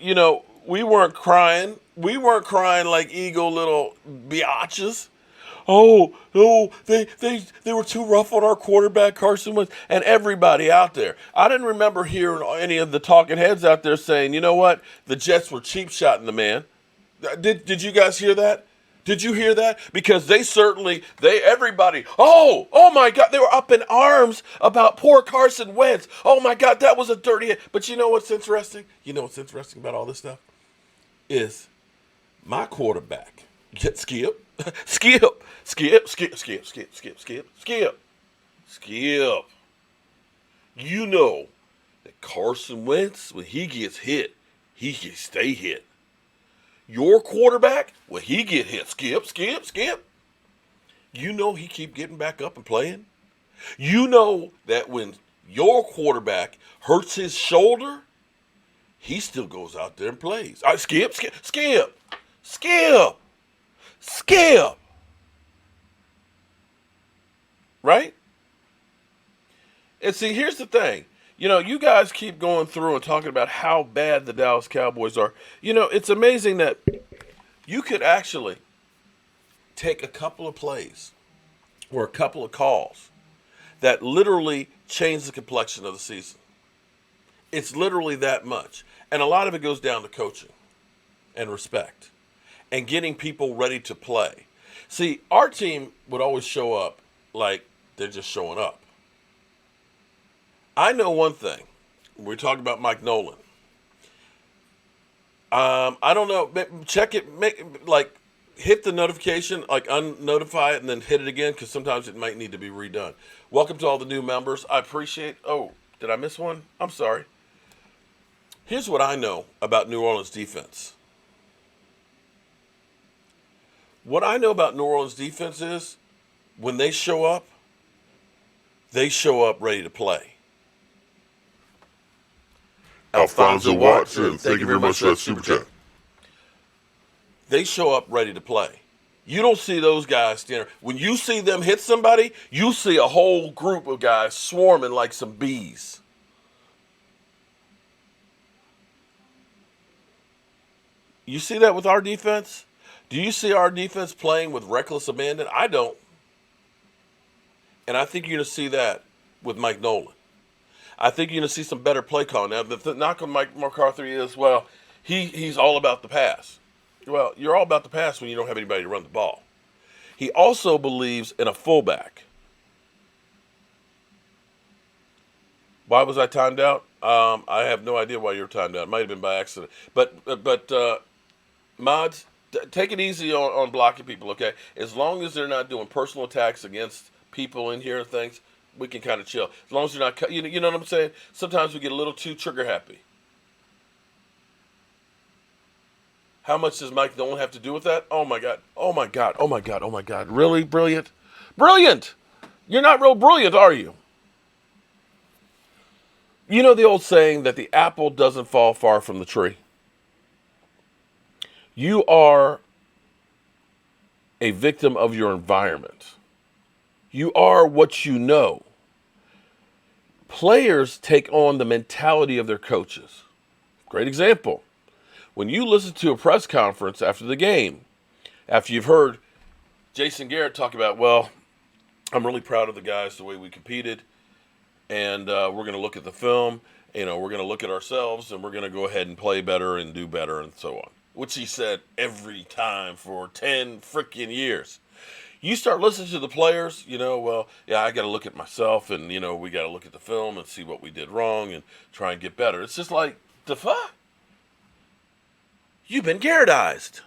we weren't crying. We weren't crying like Eagle little biatches. Oh, they were too rough on our quarterback, Carson Wentz, and everybody out there. I didn't remember hearing any of the talking heads out there saying, "You know what? The Jets were cheap shotting the man." Did you guys hear that? Did you hear that? Because everybody, oh my God, they were up in arms about poor Carson Wentz. Oh my God, that was a dirty hit. But you know what's interesting? You know what's interesting about all this stuff? Is my quarterback, Skip. You know that Carson Wentz, when he gets hit, he can stay hit. Your quarterback, when he get hit, Skip. You know he keep getting back up and playing. You know that when your quarterback hurts his shoulder, he still goes out there and plays. All right, Skip. Right? And see, here's the thing. You guys keep going through and talking about how bad the Dallas Cowboys are. It's amazing that you could actually take a couple of plays or a couple of calls that literally change the complexion of the season. It's literally that much. And a lot of it goes down to coaching and respect and getting people ready to play. See, our team would always show up like They're just showing up. I know one thing. We're talking about Mike Nolan. I don't know. Check it. Hit the notification, unnotify it, and then hit it again, because sometimes it might need to be redone. Welcome to all the new members. I appreciate. Oh, did I miss one? I'm sorry. Here's what I know about New Orleans defense. What I know about New Orleans defense is when they show up ready to play. Alfonso Watson, thank you very much for that super chat. They show up ready to play. You don't see those guys standing. When you see them hit somebody, you see a whole group of guys swarming like some bees. You see that with our defense? Do you see our defense playing with reckless abandon? I don't. And I think you're going to see that with Mike Nolan. I think you're going to see some better play calling. Now, the knock on Mike McCarthy is, well, he's all about the pass. Well, you're all about the pass when you don't have anybody to run the ball. He also believes in a fullback. Why was I timed out? I have no idea why you were timed out. It might have been by accident. But mods, take it easy on blocking people, okay? As long as they're not doing personal attacks against people in here and things, we can kind of chill. As long as they're not, you know what I'm saying? Sometimes we get a little too trigger happy. How much does Mike Nolan have to do with that? Oh my God. Oh my God. Oh my God. Oh my God. Really? Brilliant? Brilliant! You're not real brilliant, are you? You know the old saying that the apple doesn't fall far from the tree? You are a victim of your environment. You are what you know. Players take on the mentality of their coaches. Great example. When you listen to a press conference after the game, after you've heard Jason Garrett talk about, well, I'm really proud of the guys, the way we competed, and we're going to look at the film, we're going to look at ourselves, and we're going to go ahead and play better and do better and so on, which he said every time for 10 freaking years. You start listening to the players, well, yeah, I got to look at myself, and, we got to look at the film and see what we did wrong and try and get better. It's just like, the fuck? You've been Garrettized.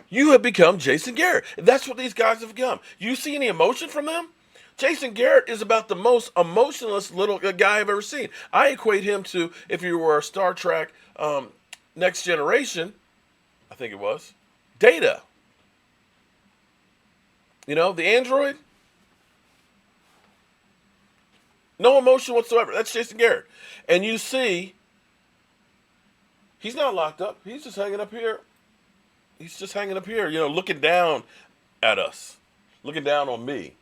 You have become Jason Garrett. That's what these guys have become. You see any emotion from them? Jason Garrett is about the most emotionless little guy I've ever seen. I equate him to, if you were a Star Trek Next Generation, I think it was, Data. The android. No emotion whatsoever. That's Jason Garrett. And you see, he's not locked up. He's just hanging up here. Looking down at us. Looking down on me.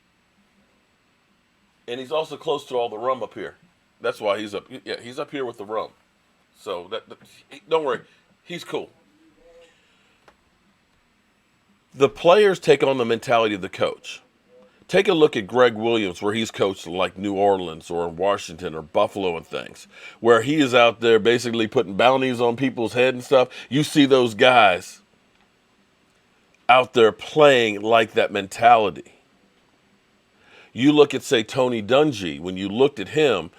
And he's also close to all the rum up here. That's why he's up. Yeah, he's up here with the rum. So don't worry. He's cool. The players take on the mentality of the coach. Take a look at Greg Williams, where he's coached like New Orleans or Washington or Buffalo and things, where he is out there basically putting bounties on people's head and stuff. You see those guys out there playing like that mentality. You look at, say, Tony Dungy. When you looked at him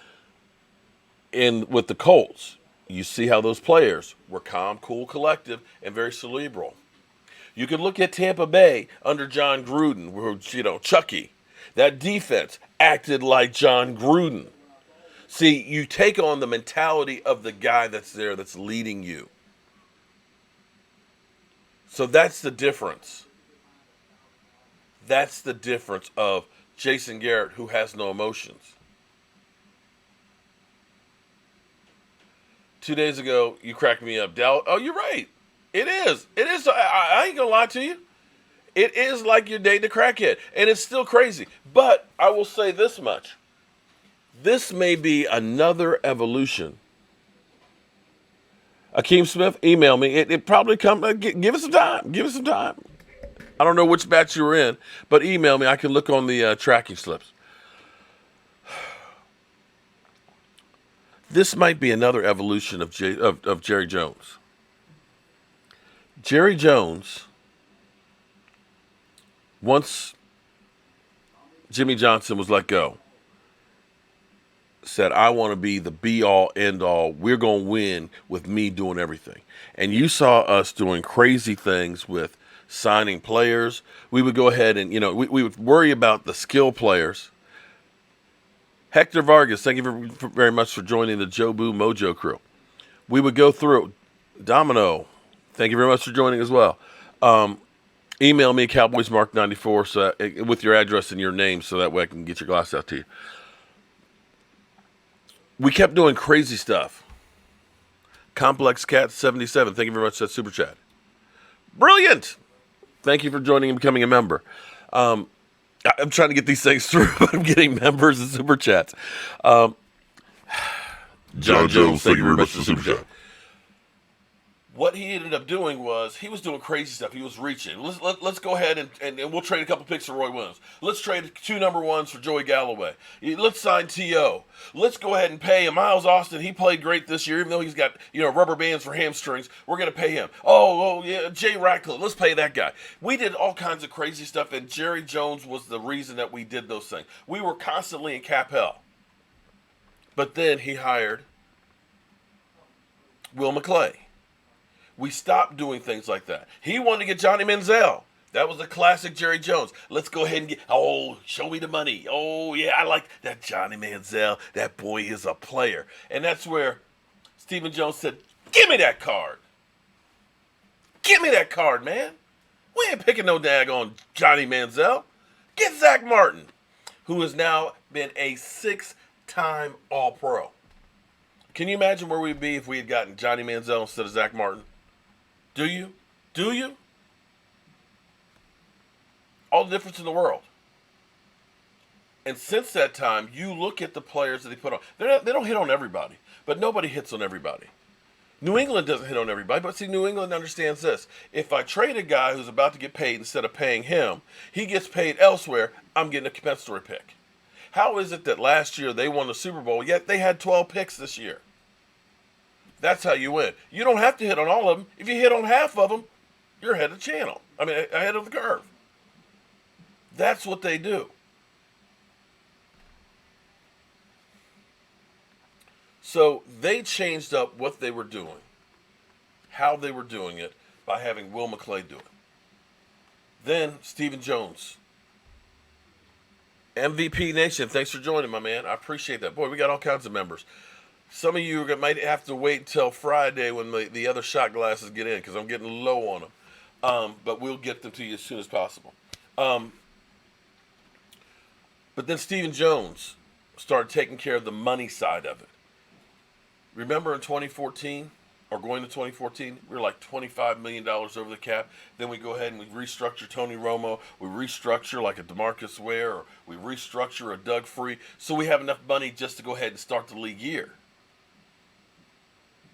with the Colts, you see how those players were calm, cool, collective, and very cerebral. You could look at Tampa Bay under John Gruden, where, Chucky. That defense acted like John Gruden. See, you take on the mentality of the guy that's there, that's leading you. So that's the difference. That's the difference of Jason Garrett, who has no emotions. 2 days ago, you cracked me up. Oh, you're right. It is. It is. I ain't going to lie to you. It is like you're dating a crackhead. And it's still crazy. But I will say this much. This may be another evolution. Akeem Smith, email me. It probably come. Give it some time. Give it some time. I don't know which batch you were in, but email me. I can look on the tracking slips. This might be another evolution of Jerry Jones. Jerry Jones, once Jimmy Johnson was let go, said, I want to be the be-all, end-all. We're going to win with me doing everything. And you saw us doing crazy things with signing players. We would go ahead and, we would worry about the skill players. Hector Vargas, thank you very much for joining the Joe Boo Mojo crew. We would go through. Domino, thank you very much for joining as well. Email me, CowboysMark94, with your address and your name so that way I can get your glass out to you. We kept doing crazy stuff. Complex Cat 77, thank you very much for that super chat. Brilliant! Thank you for joining and becoming a member. I'm trying to get these things through, but I'm getting members and super chats. John Jones, thank you very much for the super chat. What he ended up doing was he was doing crazy stuff. He was reaching. Let's go ahead and we'll trade a couple picks for Roy Williams. Let's trade 2 number 1s for Joey Galloway. Let's sign T.O. Let's go ahead and pay him. Miles Austin, he played great this year, even though he's got rubber bands for hamstrings. We're going to pay him. Oh, yeah, Jay Ratcliffe, let's pay that guy. We did all kinds of crazy stuff, and Jerry Jones was the reason that we did those things. We were constantly in cap hell. But then he hired Will McClay. We stopped doing things like that. He wanted to get Johnny Manziel. That was a classic Jerry Jones. Let's go ahead and show me the money. Oh, yeah, I like that Johnny Manziel. That boy is a player. And that's where Stephen Jones said, give me that card. Give me that card, man. We ain't picking no daggone Johnny Manziel. Get Zach Martin, who has now been a 6-time All-Pro. Can you imagine where we'd be if we had gotten Johnny Manziel instead of Zach Martin? Do you? Do you? All the difference in the world. And since that time, you look at the players that they put on. They don't hit on everybody, but nobody hits on everybody. New England doesn't hit on everybody, but see, New England understands this. If I trade a guy who's about to get paid instead of paying him, he gets paid elsewhere, I'm getting a compensatory pick. How is it that last year they won the Super Bowl, yet they had 12 picks this year? That's how you win. You don't have to hit on all of them. If you hit on half of them, you're ahead of the channel. Ahead of the curve. That's what they do. So they changed up what they were doing, how they were doing it, by having Will McClay do it. Then Stephen Jones. MVP Nation, thanks for joining, my man. I appreciate that. Boy, we got all kinds of members. Some of you might have to wait until Friday when the other shot glasses get in because I'm getting low on them. But we'll get them to you as soon as possible. But then Stephen Jones started taking care of the money side of it. Remember in 2014, or going to 2014, we were like $25 million over the cap. Then we go ahead and we restructure Tony Romo. We restructure like a DeMarcus Ware, or we restructure a Doug Free. So we have enough money just to go ahead and start the league year.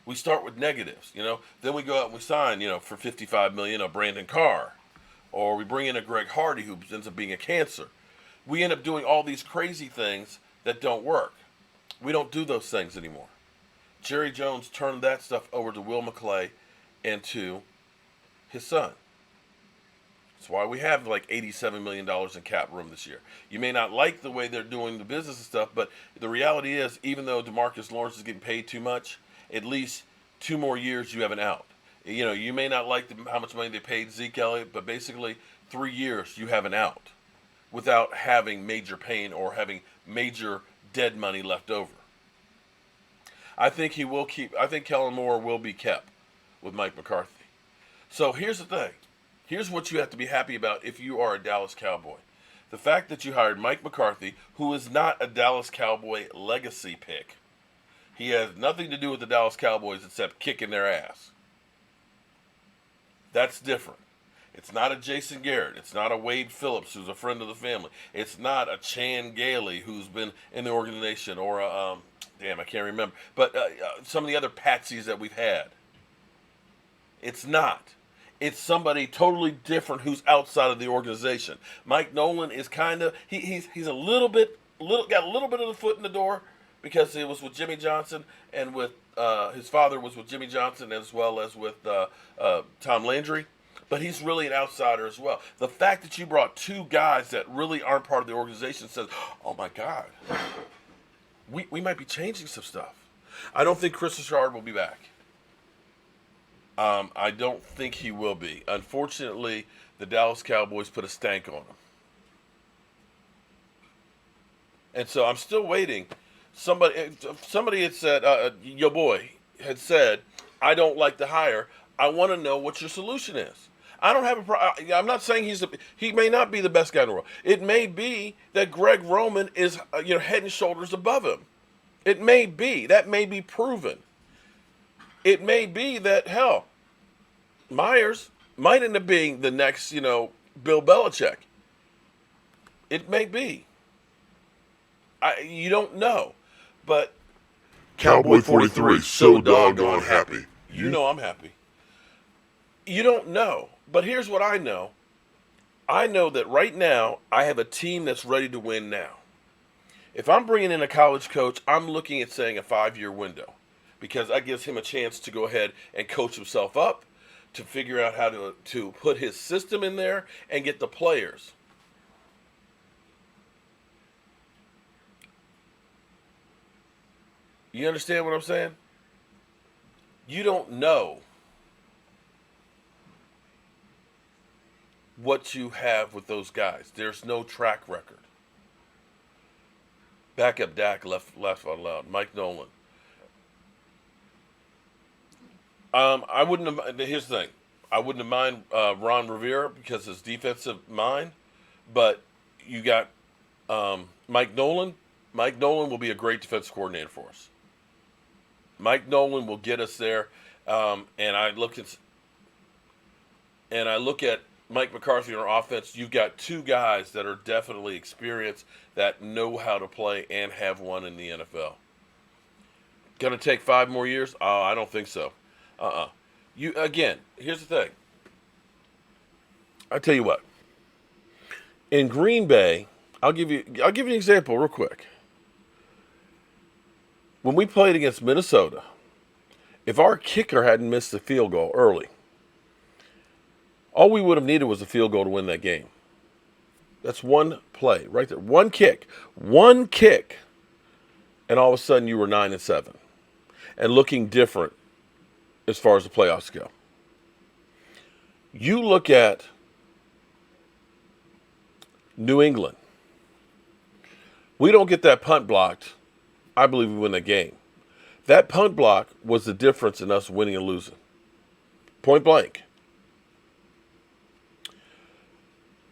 We start with negatives, Then we go out and we sign, for $55 million a Brandon Carr. Or we bring in a Greg Hardy who ends up being a cancer. We end up doing all these crazy things that don't work. We don't do those things anymore. Jerry Jones turned that stuff over to Will McClay and to his son. That's why we have like $87 million in cap room this year. You may not like the way they're doing the business and stuff, but the reality is, even though DeMarcus Lawrence is getting paid too much, at least 2 more years you have an out. You may not like how much money they paid Zeke Elliott, but basically 3 years you have an out without having major pain or having major dead money left over. I think Kellen Moore will be kept with Mike McCarthy. So here's the thing. Here's what you have to be happy about if you are a Dallas Cowboy. The fact that you hired Mike McCarthy, who is not a Dallas Cowboy legacy pick. He has nothing to do with the Dallas Cowboys except kicking their ass. That's different. It's not a Jason Garrett. It's not a Wade Phillips, who's a friend of the family. It's not a Chan Gailey, who's been in the organization, or I can't remember. But some of the other patsies that we've had. It's not. It's somebody totally different who's outside of the organization. Mike Nolan is kind of he's got a little bit of the foot in the door because it was with Jimmy Johnson and with his father was with Jimmy Johnson as well as with Tom Landry. but he's really an outsider as well. The fact that you brought two guys that really aren't part of the organization says, oh my God, we might be changing some stuff. I don't think Chris Richard will be back. I don't think he will be. Unfortunately, the Dallas Cowboys put a stank on him. And so I'm still waiting. Somebody had said, your boy had said, I don't like the hire. I want to know what your solution is. I don't have a problem. I'm not saying he may not be the best guy in the world. It may be that Greg Roman is head and shoulders above him. It may be. That may be proven. It may be that, hell, Myers might end up being the next, Bill Belichick. It may be. You don't know. But Cowboy 43, so doggone happy. You know I'm happy. You don't know. But here's what I know. I know that right now I have a team that's ready to win now. If I'm bringing in a college coach, I'm looking at saying a 5-year window, because that gives him a chance to go ahead and coach himself up, to figure out how to put his system in there and get the players. You understand what I'm saying? You don't know what you have with those guys. There's no track record. Backup Dak left out loud. Mike Nolan. I wouldn't have. Here's the thing. I wouldn't have mind Ron Rivera because his defensive mind, but you got Mike Nolan. Mike Nolan will be a great defensive coordinator for us. Mike Nolan will get us there, and I look at Mike McCarthy on our offense. You've got two guys that are definitely experienced, that know how to play and have won in the NFL. Going to take 5 more years? Oh, I don't think so. Here's the thing. I tell you what. In Green Bay, I'll give you an example real quick. When we played against Minnesota, if our kicker hadn't missed the field goal early, all we would have needed was a field goal to win that game. That's one play right there. One kick, and all of a sudden you were 9-7 and looking different as far as the playoffs go. You look at New England. We don't get that punt blocked. I believe we win that game. That punt block was the difference in us winning and losing. Point blank.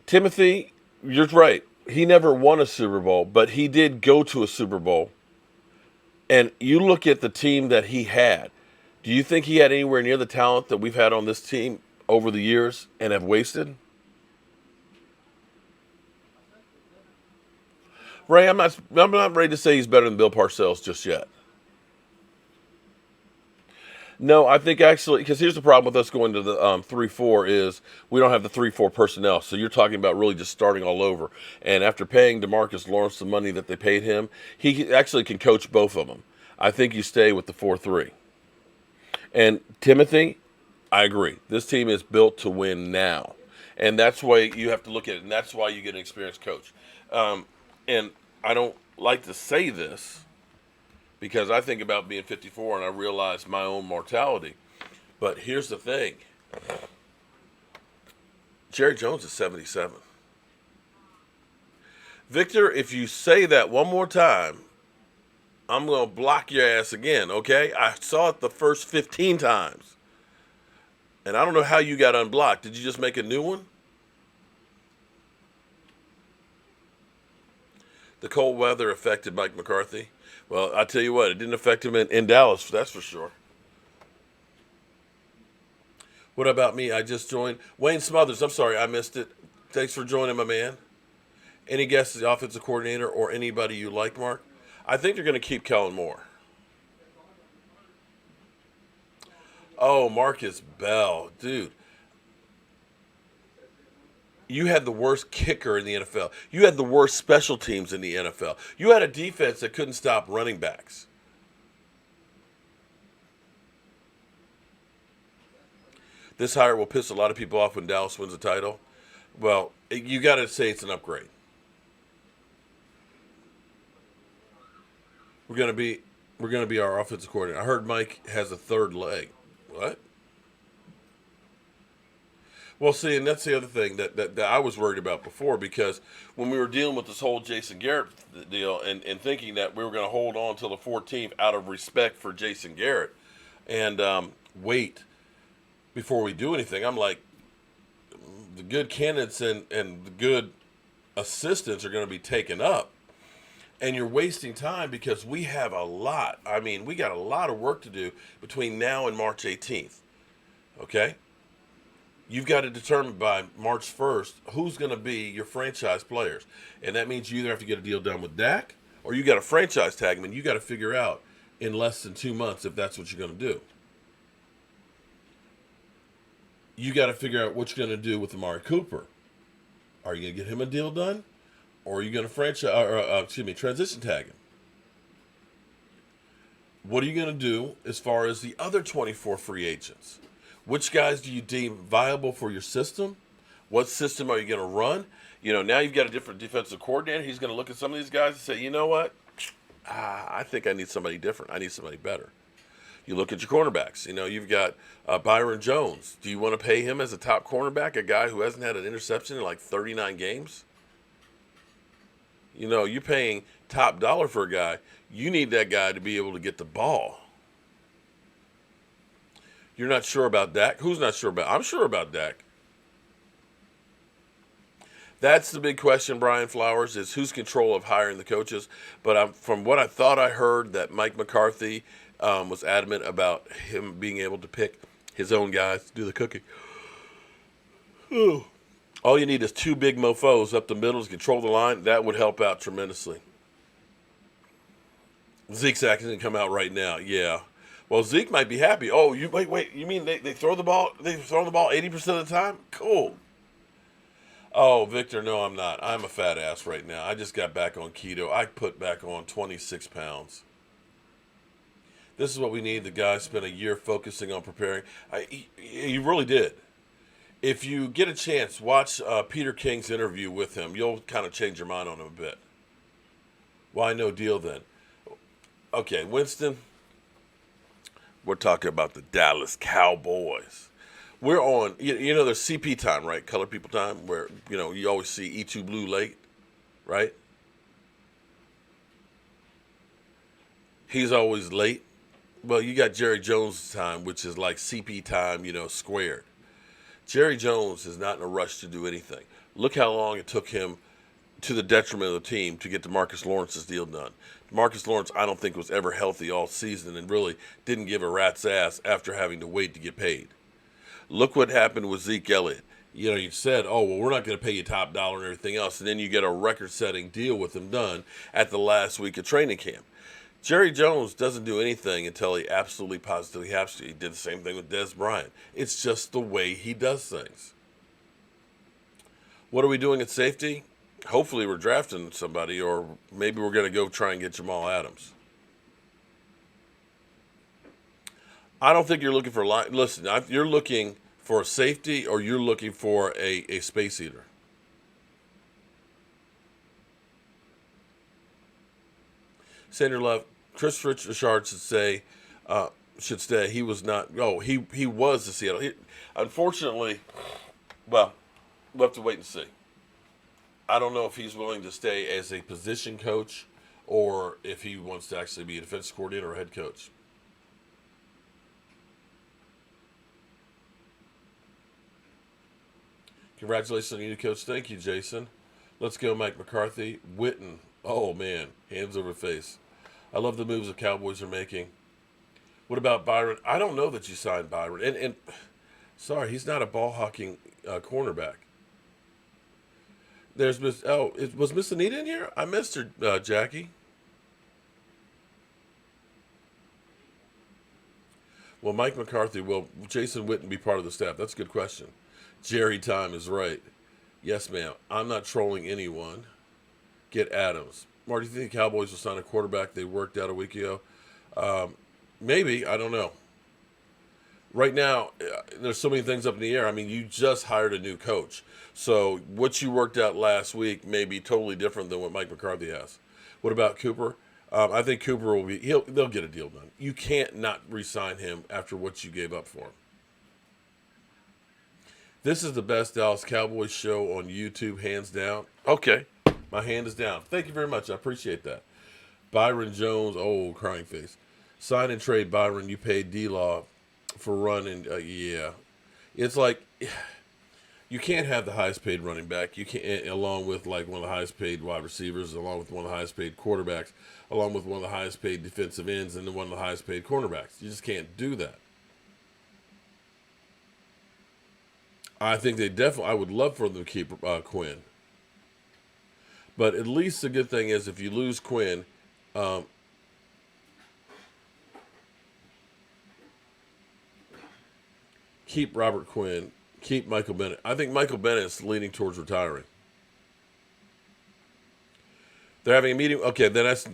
Timothy, you're right. He never won a Super Bowl, but he did go to a Super Bowl. And you look at the team that he had. Do you think he had anywhere near the talent that we've had on this team over the years and have wasted? Ray, I'm not ready to say he's better than Bill Parcells just yet. No, I think actually, because here's the problem with us going to the 3-4 is we don't have the 3-4 personnel. So you're talking about really just starting all over. And after paying DeMarcus Lawrence the money that they paid him, he actually can coach both of them. I think you stay with the 4-3. And Timothy, I agree. This team is built to win now. And that's why you have to look at it. And that's why you get an experienced coach. And I don't like to say this, because I think about being 54 and I realize my own mortality. But here's the thing. Jerry Jones is 77. Victor, if you say that one more time, I'm going to block your ass again, okay? I saw it the first 15 times. And I don't know how you got unblocked. Did you just make a new one? The cold weather affected Mike McCarthy. Well, I tell you what, it didn't affect him in Dallas, that's for sure. What about me? I just joined. Wayne Smothers, I'm sorry, I missed it. Thanks for joining, my man. Any guesses, the offensive coordinator or anybody you like, Mark? I think they're going to keep Kellen Moore. Oh, Marcus Bell. Dude. You had the worst kicker in the NFL. You had the worst special teams in the NFL. You had a defense that couldn't stop running backs. this hire will piss a lot of people off when Dallas wins a title. Well, you got to say it's an upgrade. We're gonna be our offensive coordinator. I heard Mike has a third leg. What? Well, see, and that's the other thing that I was worried about before, because when we were dealing with this whole Jason Garrett deal and thinking that we were going to hold on until the 14th out of respect for Jason Garrett and wait before we do anything, I'm like, the good candidates and the good assistants are going to be taken up. And you're wasting time because we have a lot. I mean, we got a lot of work to do between now and March 18th. Okay? You've got to determine by March 1st who's going to be your franchise players. And that means you either have to get a deal done with Dak or you got to franchise tag him, and you got to figure out in less than 2 months if that's what you're going to do. You got to figure out what you're going to do with Amari Cooper. Are you going to get him a deal done? Or are you going to transition tag him? What are you going to do as far as the other 24 free agents? Which guys do you deem viable for your system? What system are you going to run? You know, now you've got a different defensive coordinator. He's going to look at some of these guys and say, you know what? I think I need somebody different. I need somebody better. You look at your cornerbacks. You know, you've got Byron Jones. Do you want to pay him as a top cornerback, a guy who hasn't had an interception in like 39 games? You know, you're paying top dollar for a guy. You need that guy to be able to get the ball. You're not sure about Dak? Who's not sure about? I'm sure about Dak. That's the big question, Brian Flowers, is who's control of hiring the coaches. But from what I thought I heard, that Mike McCarthy was adamant about him being able to pick his own guys to do the cooking. Ooh. All you need is two big mofos up the middle to control the line. That would help out tremendously. Zeke's acting to come out right now. Yeah. Well, Zeke might be happy. Oh, wait. You mean they throw the ball? They throw the ball 80% of the time? Cool. Oh, Victor, no, I'm not. I'm a fat ass right now. I just got back on keto. I put back on 26 pounds. This is what we need. The guy spent a year focusing on preparing. He really did. If you get a chance, watch Peter King's interview with him. You'll kind of change your mind on him a bit. Why no deal then? Okay, Winston, we're talking about the Dallas Cowboys. We're on, you know, there's CP time, right? Color people time, where, you know, you always see E2 Blue late, right? He's always late. Well, you got Jerry Jones' time, which is like CP time, you know, squared. Jerry Jones is not in a rush to do anything. Look how long it took him, to the detriment of the team, to get DeMarcus Lawrence's deal done. DeMarcus Lawrence, I don't think, was ever healthy all season and really didn't give a rat's ass after having to wait to get paid. Look what happened with Zeke Elliott. You know, you said, oh, well, we're not going to pay you top dollar and everything else. And then you get a record-setting deal with him done at the last week of training camp. Jerry Jones doesn't do anything until he absolutely positively has to. He did the same thing with Des Bryant. It's just the way he does things. What are we doing at safety? Hopefully we're drafting somebody, or maybe we're going to go try and get Jamal Adams. I don't think you're looking for line. Listen, you're looking for a safety, or you're looking for a space eater. Sandra Love, Chris Richard should stay. He was not. Oh, he was the Seattle. Unfortunately, well, we'll have to wait and see. I don't know if he's willing to stay as a position coach or if he wants to actually be a defensive coordinator or head coach. Congratulations on you, coach. Thank you, Jason. Let's go, Mike McCarthy. Witten. Oh, man. Hands over face. I love the moves the Cowboys are making. What about Byron? I don't know that you signed Byron. And sorry, he's not a ball-hawking cornerback. There's Miss. Oh, was Miss Anita in here? I missed her, Jackie. Well, Mike McCarthy, will Jason Witten be part of the staff? That's a good question. Jerry Time is right. Yes, ma'am. I'm not trolling anyone. Get Adams. Marty, do you think the Cowboys will sign a quarterback they worked out a week ago? Maybe. I don't know. Right now, there's so many things up in the air. I mean, you just hired a new coach. So what you worked out last week may be totally different than what Mike McCarthy has. What about Cooper? I think Cooper will be. They'll get a deal done. You can't not re-sign him after what you gave up for him. This is the best Dallas Cowboys show on YouTube, hands down. Okay, my hand is down. Thank you very much. I appreciate that. Byron Jones, old crying face. Sign and trade Byron. You paid D-Law for running. Yeah, it's like you can't have the highest paid running back. You can't, along with like one of the highest paid wide receivers, along with one of the highest paid quarterbacks, along with one of the highest paid defensive ends, and then one of the highest paid cornerbacks. You just can't do that. I think they definitely. I would love for them to keep Quinn, but at least the good thing is if you lose Quinn, keep Robert Quinn, keep Michael Bennett. I think Michael Bennett's leaning towards retiring. They're having a meeting. Okay, then that's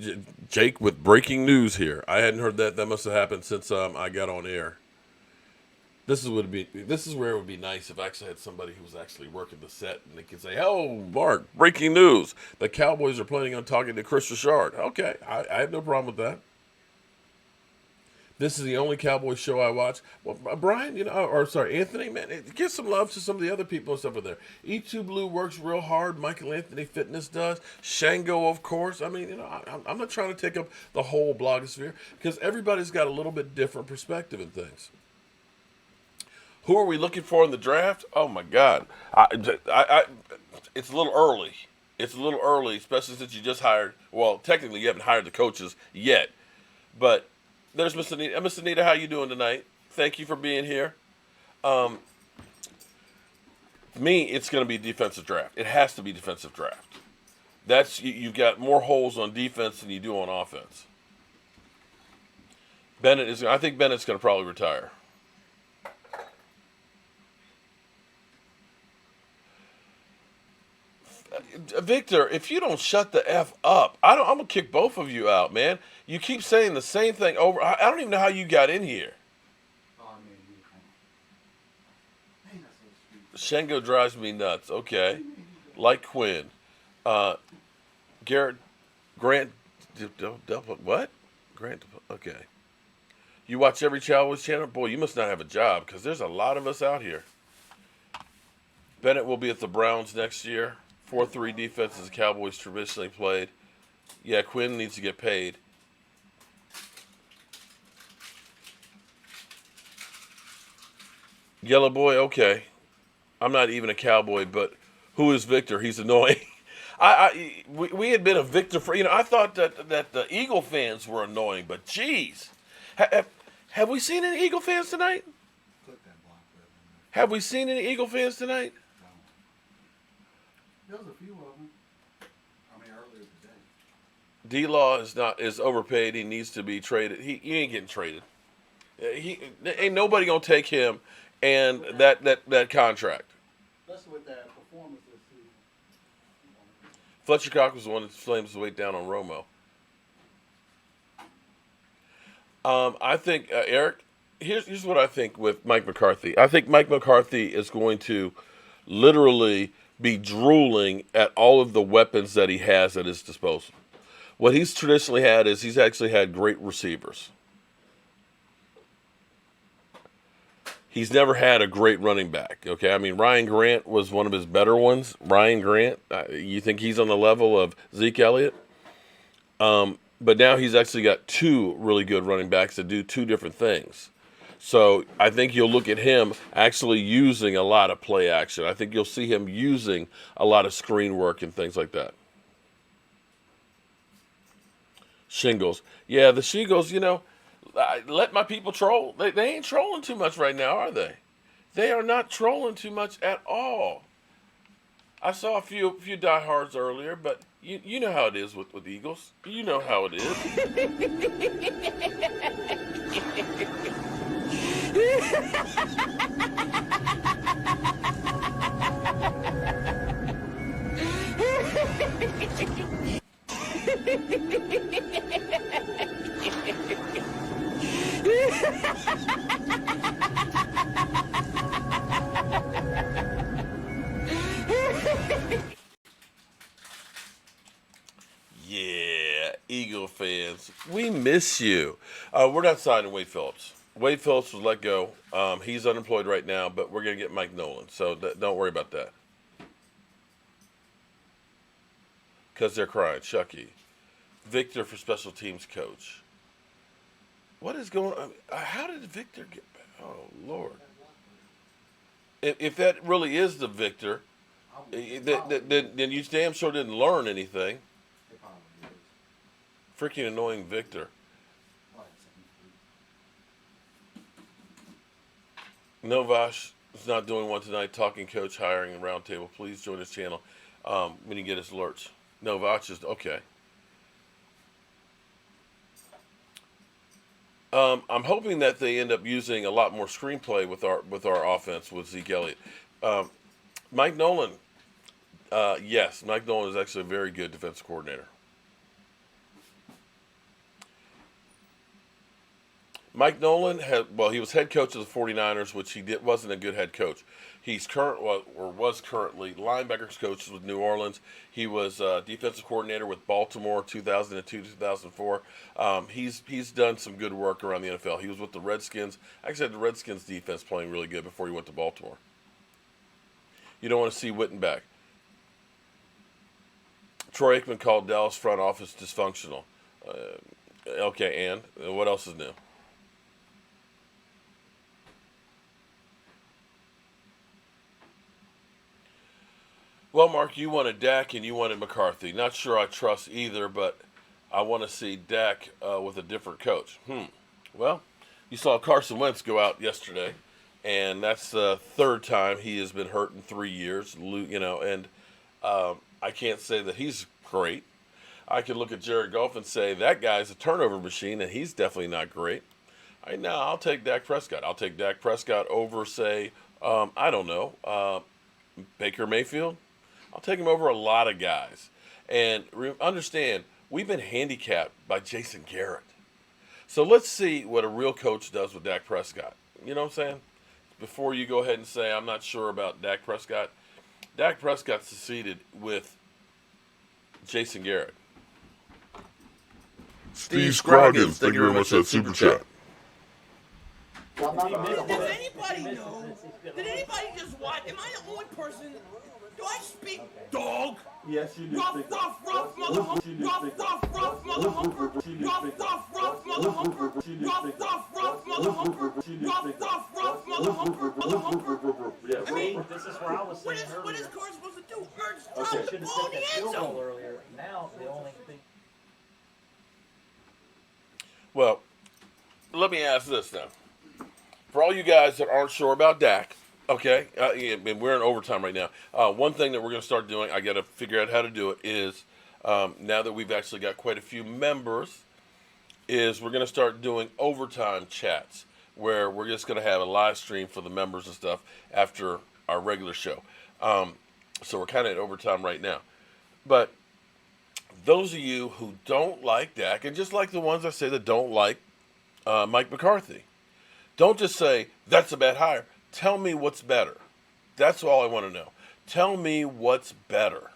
Jake with breaking news here. I hadn't heard that. That must have happened since I got on air. This is where it would be nice if I actually had somebody who was actually working the set and they could say, "Oh, Mark, breaking news: the Cowboys are planning on talking to Chris Richard." Okay, I have no problem with that. This is the only Cowboys show I watch. Well, Brian, Anthony, man, give some love to some of the other people and stuff over there. E2 Blue works real hard. Michael Anthony Fitness does. Shango, of course. I mean, I'm not trying to take up the whole blogosphere because everybody's got a little bit different perspective in things. Who are we looking for in the draft? Oh, my God. It's a little early. It's a little early, especially since you just hired. Well, technically, you haven't hired the coaches yet. But there's Miss Anita. Miss Anita, how you doing tonight? Thank you for being here. Me, it's going to be defensive draft. It has to be defensive draft. You've got more holes on defense than you do on offense. I think Bennett's going to probably retire. Victor, if you don't shut the F up, I'm going to kick both of you out, man. You keep saying the same thing over. I don't even know how you got in here. Shango drives me nuts. Okay. Like Quinn. Garrett, Grant, what? Grant, okay. You watch every Cowboys channel? Boy, you must not have a job because there's a lot of us out here. Bennett will be at the Browns next year. 4-3 defense as the Cowboys traditionally played. Yeah, Quinn needs to get paid. Yellow Boy, okay. I'm not even a Cowboy, but who is Victor? He's annoying. We had been a Victor for, I thought that the Eagle fans were annoying, but geez. Have we seen any Eagle fans tonight? Have we seen any Eagle fans tonight? There was a few of them. Earlier today. D-Law is overpaid. He needs to be traded. He ain't getting traded. Ain't nobody gonna take him and that contract. Especially with that performance this season. Fletcher Cox was the one that slams his weight down on Romo. I think Eric. Here's what I think with Mike McCarthy. I think Mike McCarthy is going to literally be drooling at all of the weapons that he has at his disposal. What he's traditionally had is he's actually had great receivers. He's never had a great running back, okay? I mean, Ryan Grant was one of his better ones. Ryan Grant, you think he's on the level of Zeke Elliott? But now he's actually got two really good running backs that do two different things. So I think you'll look at him actually using a lot of play action. I think you'll see him using a lot of screen work and things like that. Shingles. Yeah, the Shingles, let my people troll. They ain't trolling too much right now, are they? They are not trolling too much at all. I saw a few diehards earlier, but you know how it is with Eagles. You know how it is. fans, we miss you. We're not signing Wade Phillips. Wade Phillips was let go. He's unemployed right now, but we're going to get Mike Nolan. So don't worry about that. Because they're crying. Shucky. Victor for special teams coach. What is going on? How did Victor get back? Oh, Lord. If that really is the Victor, then you damn sure didn't learn anything. Freaking annoying Victor. Novash is not doing one tonight. Talking coach, hiring, and roundtable. Please join his channel when you get his alerts. Novash is okay. I'm hoping that they end up using a lot more screenplay with our offense with Zeke Elliott. Mike Nolan, yes, Mike Nolan is actually a very good defensive coordinator. Mike Nolan he was head coach of the 49ers, which wasn't a good head coach. He's was currently linebackers coach with New Orleans. He was defensive coordinator with Baltimore 2002, 2004. He's done some good work around the NFL. He was with the Redskins. Actually had the Redskins defense playing really good before he went to Baltimore. You don't want to see Witten back. Troy Aikman called Dallas front office dysfunctional. Okay, and what else is new? Well, Mark, you wanted Dak and you wanted McCarthy. Not sure I trust either, but I want to see Dak with a different coach. Well, you saw Carson Wentz go out yesterday, and that's the third time he has been hurt in 3 years. And I can't say that he's great. I could look at Jared Goff and say that guy's a turnover machine, and he's definitely not great. I'll take Dak Prescott. I'll take Dak Prescott over, say, Baker Mayfield. I'll take him over a lot of guys. And understand, we've been handicapped by Jason Garrett. So let's see what a real coach does with Dak Prescott. You know what I'm saying? Before you go ahead and say, I'm not sure about Dak Prescott. Dak Prescott succeeded with Jason Garrett. Steve Scroggins, thank you very much for that super chat. Does anybody know? Did anybody just watch? Am I the only person? Do I speak dog? Yes, you do. Rough, mother humper. Rough, mother humper. Rough, mother humper. Rough, mother humper. Rough, mother humper. I mean, this is where I was saying earlier. What is Carr supposed to do? Urge Okay. the Should have ball in taken the a end field goal zone. earlier. Now the only thing. Well, let me ask this now. For all you guys that aren't sure about Dak, okay, and we're in overtime right now. One thing that we're going to start doing, I got to figure out how to do it, is now that we've actually got quite a few members, is we're going to start doing overtime chats where we're just going to have a live stream for the members and stuff after our regular show. So we're kind of at overtime right now. But those of you who don't like Dak, and just like the ones I say that don't like Mike McCarthy, don't just say, that's a bad hire. Tell me what's better. That's all I want to know. Tell me what's better.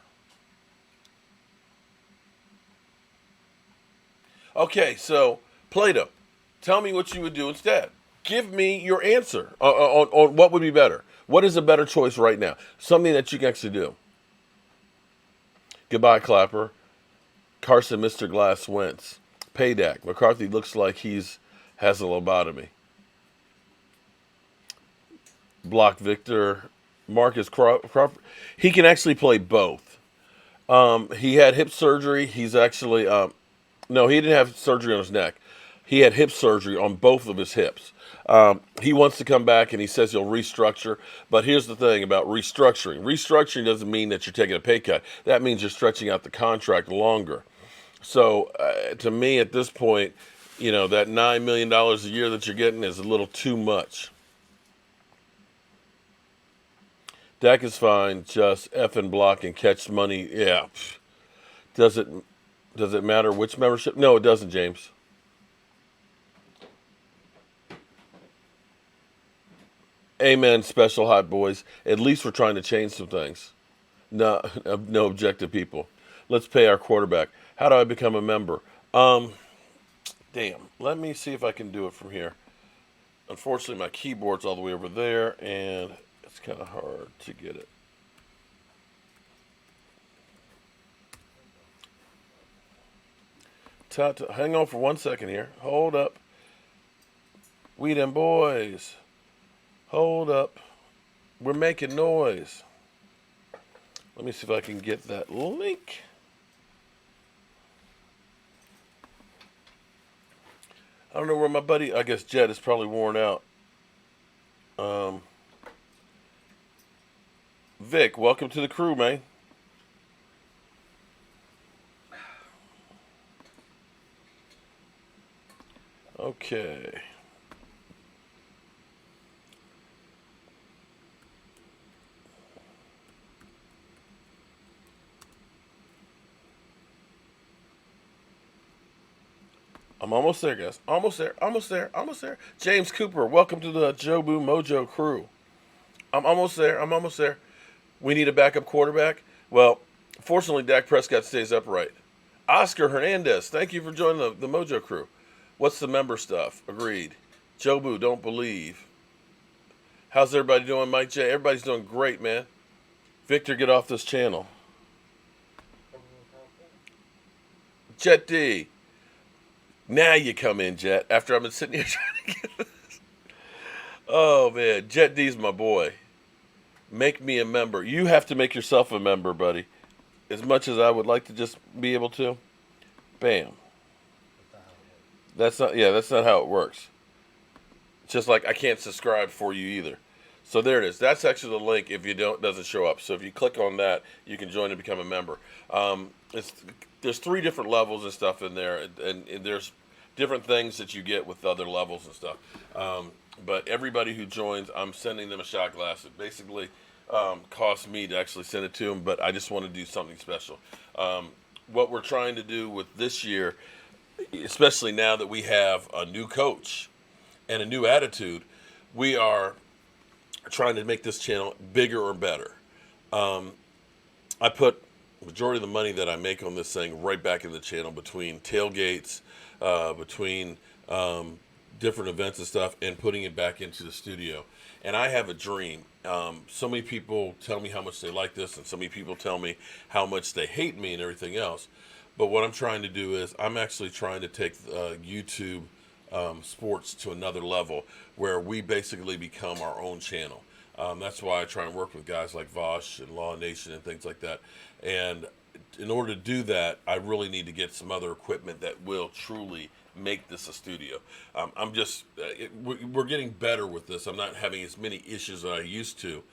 Okay, so Plato, tell me what you would do instead. Give me your answer on what would be better. What is a better choice right now? Something that you can actually do. Goodbye, Clapper. Carson, Mr. Glass Wentz. Payback. McCarthy looks like has a lobotomy. Block Victor. Marcus Crawford. He can actually play both. He had hip surgery. He's actually no, he didn't have surgery on his neck. He had hip surgery on both of his hips. He wants to come back and he says he'll restructure. But here's the thing about restructuring. Restructuring doesn't mean that you're taking a pay cut. That means you're stretching out the contract longer. So to me at this point, that $9 million a year that you're getting is a little too much. Dak is fine, just F and block and catch money. Yeah. Does it matter which membership? No, it doesn't, James. Amen, special hot boys. At least we're trying to change some things. No objective people. Let's pay our quarterback. How do I become a member? Damn. Let me see if I can do it from here. Unfortunately, my keyboard's all the way over there, and it's kind of hard to get it. Hang on for 1 second here. Hold up. We them boys. Hold up. We're making noise. Let me see if I can get that link. I don't know where my buddy, I guess Jet is probably worn out. Vic, welcome to the crew, man. Okay. I'm almost there, guys. Almost there. Almost there. Almost there. James Cooper, welcome to the Jobu Mojo crew. I'm almost there. I'm almost there. We need a backup quarterback. Well, fortunately, Dak Prescott stays upright. Oscar Hernandez, thank you for joining the Mojo crew. What's the member stuff? Agreed. Jobu, don't believe. How's everybody doing, Mike J? Everybody's doing great, man. Victor, get off this channel. Jet D. Now you come in, Jet, after I've been sitting here trying to get this. Oh, man. Jet D's my boy. Make me a member. You have to make yourself a member, buddy. As much as I would like to just be able to. Bam. That's not how it works. Just like I can't subscribe for you either. So there it is. That's actually the link if you doesn't show up. So if you click on that, you can join and become a member. There's 3 different levels and stuff in there, and there's different things that you get with other levels and stuff. But everybody who joins, I'm sending them a shot glass. It basically costs me to actually send it to them, but I just want to do something special. What we're trying to do with this year, especially now that we have a new coach and a new attitude, we are trying to make this channel bigger or better. I put majority of the money that I make on this thing right back in the channel between tailgates, between different events and stuff, and putting it back into the studio. And I have a dream. So many people tell me how much they like this, and so many people tell me how much they hate me and everything else. But what I'm trying to do is I'm actually trying to take YouTube sports to another level where we basically become our own channel. That's why I try and work with guys like Vosh and Law Nation and things like that. And in order to do that, I really need to get some other equipment that will truly make this a studio. We're getting better with this. I'm not having as many issues as I used to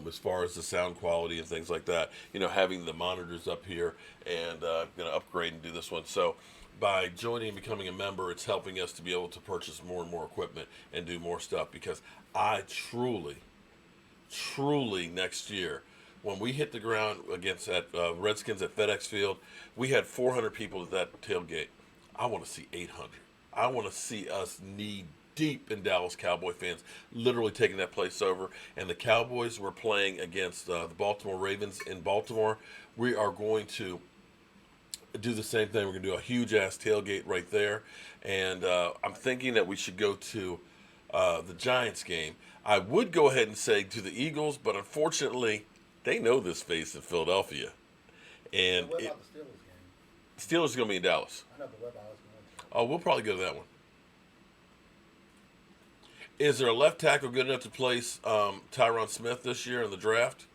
as far as the sound quality and things like that. You know, having the monitors up here, and going to upgrade and do this one. So by joining and becoming a member, it's helping us to be able to purchase more and more equipment and do more stuff, because I truly next year, when we hit the ground against Redskins at FedEx Field, we had 400 people at that tailgate. I want to see 800. I want to see us knee deep in Dallas Cowboy fans, literally taking that place over. And the Cowboys were playing against the Baltimore Ravens in Baltimore. We are going to do the same thing. We're going to do a huge ass tailgate right there. And I'm thinking that we should go to the Giants game. I would go ahead and say to the Eagles, but unfortunately, they know this face in Philadelphia. And What about the Steelers game? Steelers is going to be in Dallas. I know, but what about us going to? Oh, we'll probably go to that one. Is there a left tackle good enough to place Tyron Smith this year in the draft?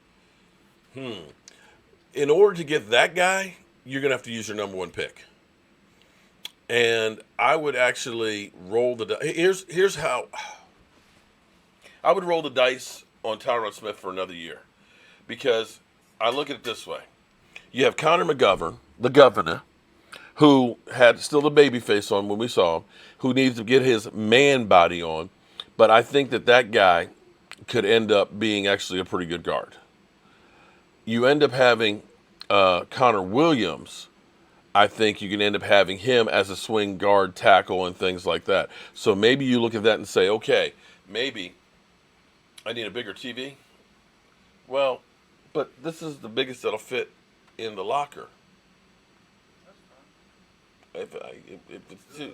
In order to get that guy, you're going to have to use your number 1 pick. And I would actually roll the dice. Here's how. I would roll the dice on Tyron Smith for another year, because I look at it this way. You have Connor McGovern, the governor, who had still the baby face on when we saw him, who needs to get his man body on. But I think that guy could end up being actually a pretty good guard. You end up having Connor Williams. I think you can end up having him as a swing guard, tackle, and things like that. So maybe you look at that and say, okay, maybe I need a bigger TV. Well, but this is the biggest that'll fit in the locker. If it's too,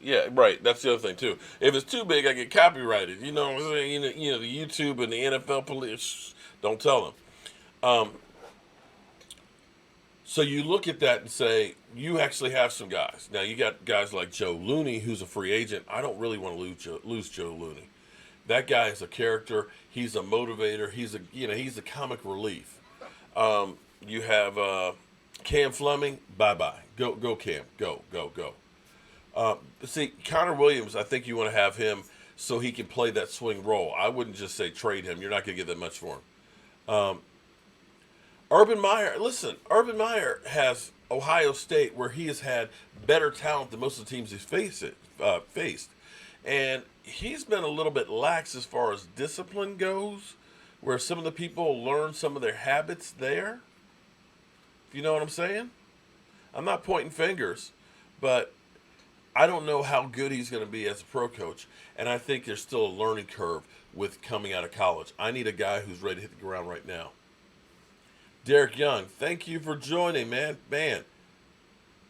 yeah, right. That's the other thing too. If it's too big, I get copyrighted. You know what I'm saying? The YouTube and the NFL police don't tell them. So you look at that and say, you actually have some guys. Now you got guys like Joe Looney, who's a free agent. I don't really want to lose Joe Looney. That guy is a character. He's a motivator. He's a comic relief. You have Cam Fleming. Bye. Go Cam. Go. See, Connor Williams, I think you want to have him so he can play that swing role. I wouldn't just say trade him. You're not going to get that much for him. Urban Meyer has Ohio State, where he has had better talent than most of the teams he's faced. And he's been a little bit lax as far as discipline goes, where some of the people learn some of their habits there. You know what I'm saying? I'm not pointing fingers, but I don't know how good he's going to be as a pro coach. And I think there's still a learning curve with coming out of college. I need a guy who's ready to hit the ground right now. Derek Young, thank you for joining, man. Man,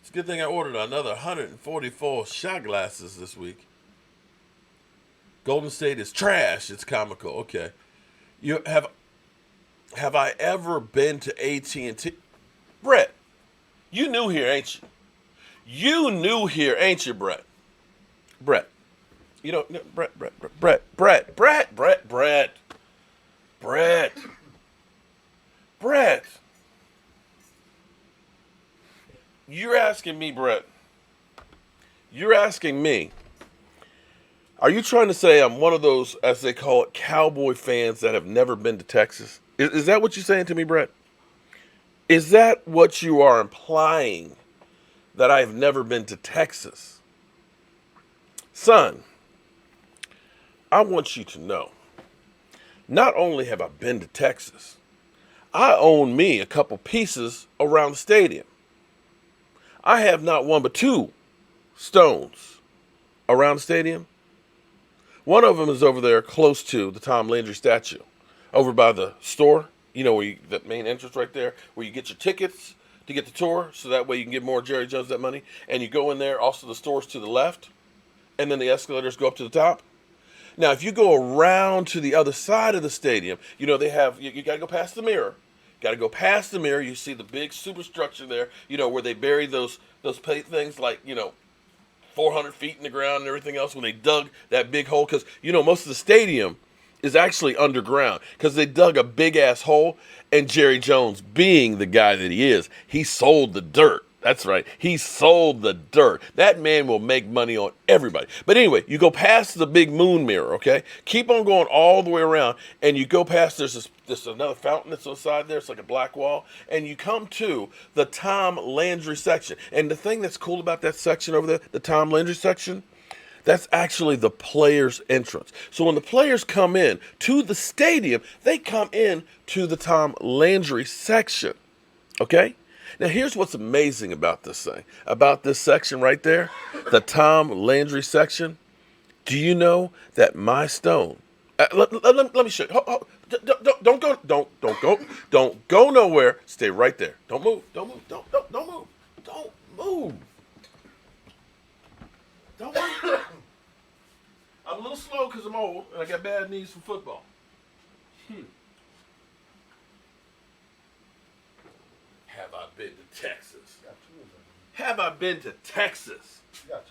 it's a good thing I ordered another 144 shot glasses this week. Golden State is trash. It's comical. Okay. You have I ever been to AT&T? Brett, you new here, ain't you? You new here, ain't you, Brett? Brett. You know, Brett. You're asking me, Brett. You're asking me. Are you trying to say I'm one of those, as they call it, cowboy fans that have never been to Texas? Is that what you're saying to me, Brett? Is that what you are implying, that I've never been to Texas? Son, I want you to know, not only have I been to Texas, I own me a couple pieces around the stadium. I have not one but two stones around the stadium. One of them is over there close to the Tom Landry statue, over by the store, where that main entrance right there, where you get your tickets to get the tour, so that way you can give more Jerry Jones that money. And you go in there, also the store's to the left, and then the escalators go up to the top. Now, if you go around to the other side of the stadium, they have, you got to go past the mirror. Got to go past the mirror. You see the big superstructure there, where they bury those things like, 400 feet in the ground and everything else when they dug that big hole. Because, most of the stadium is actually underground because they dug a big-ass hole. And Jerry Jones, being the guy that he is, he sold the dirt. That's right. He sold the dirt. That man will make money on everybody. But anyway, you go past the big moon mirror, okay? Keep on going all the way around, and you go past, there's another fountain that's on the side there. It's like a black wall. And you come to the Tom Landry section. And the thing that's cool about that section over there, the Tom Landry section, that's actually the players' entrance. So when the players come in to the stadium, they come in to the Tom Landry section, okay? Now, here's what's amazing about this thing, about this section right there, the Tom Landry section. Do you know that my stone? Let me show you. Don't go nowhere. Stay right there. Don't move. Don't move. Don't move. Don't move. Don't move. I'm a little slow because I'm old and I got bad knees from football. Have I been to Texas? Have I been to Texas?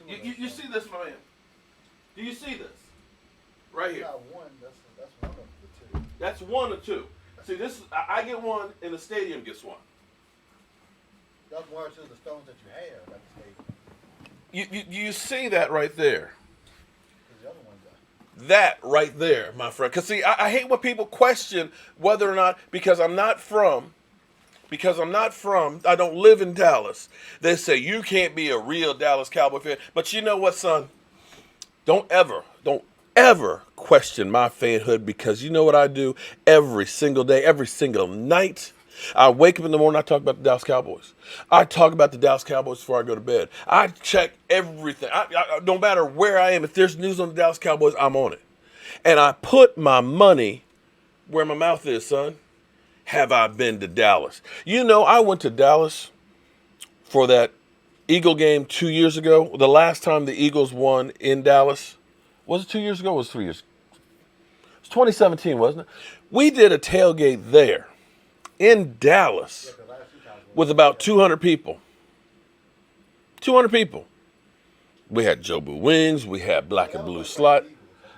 You see this, my man? Do you see this? Right here. That's one of the two. That's one or two. See, this I get one and the stadium gets one. That's one or two of the stones that you have at the stadium. You see that right there? The other ones are. That right there, my friend. Because see, I hate when people question whether or not, because I'm not from, I don't live in Dallas. They say, you can't be a real Dallas Cowboy fan. But you know what, son? Don't ever question my fanhood, because you know what I do every single day, every single night? I wake up in the morning, I talk about the Dallas Cowboys. I talk about the Dallas Cowboys before I go to bed. I check everything. I no matter where I am, if there's news on the Dallas Cowboys, I'm on it. And I put my money where my mouth is, son. Have I been to Dallas? I went to Dallas for that Eagle game 2 years ago. The last time the Eagles won in Dallas. Was it 2 years ago or was it 3 years? It was 2017, wasn't it? We did a tailgate there in Dallas with about 200 people. 200 people. We had Jobu wings. We had black and blue slot.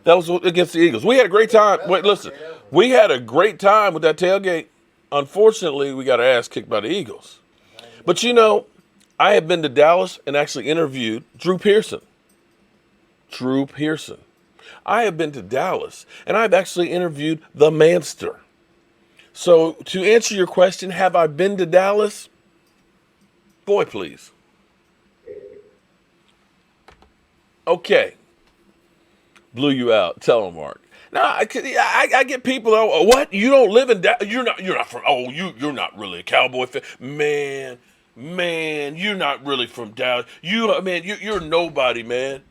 That was against the Eagles. We had a great time. Wait, listen. We had a great time with that tailgate. Unfortunately, we got our ass kicked by the Eagles. But you know, I have been to Dallas and actually interviewed Drew Pearson. Drew Pearson. I have been to Dallas and I've actually interviewed the Manster. So to answer your question, have I been to Dallas? Boy, please. Okay. Blew you out. Tell him, Mark. No, I get people. Oh, what? You don't live in Dallas? You're not from. Oh, you're not really a Cowboy fan, man. You're not really from Dallas. You're nobody, man.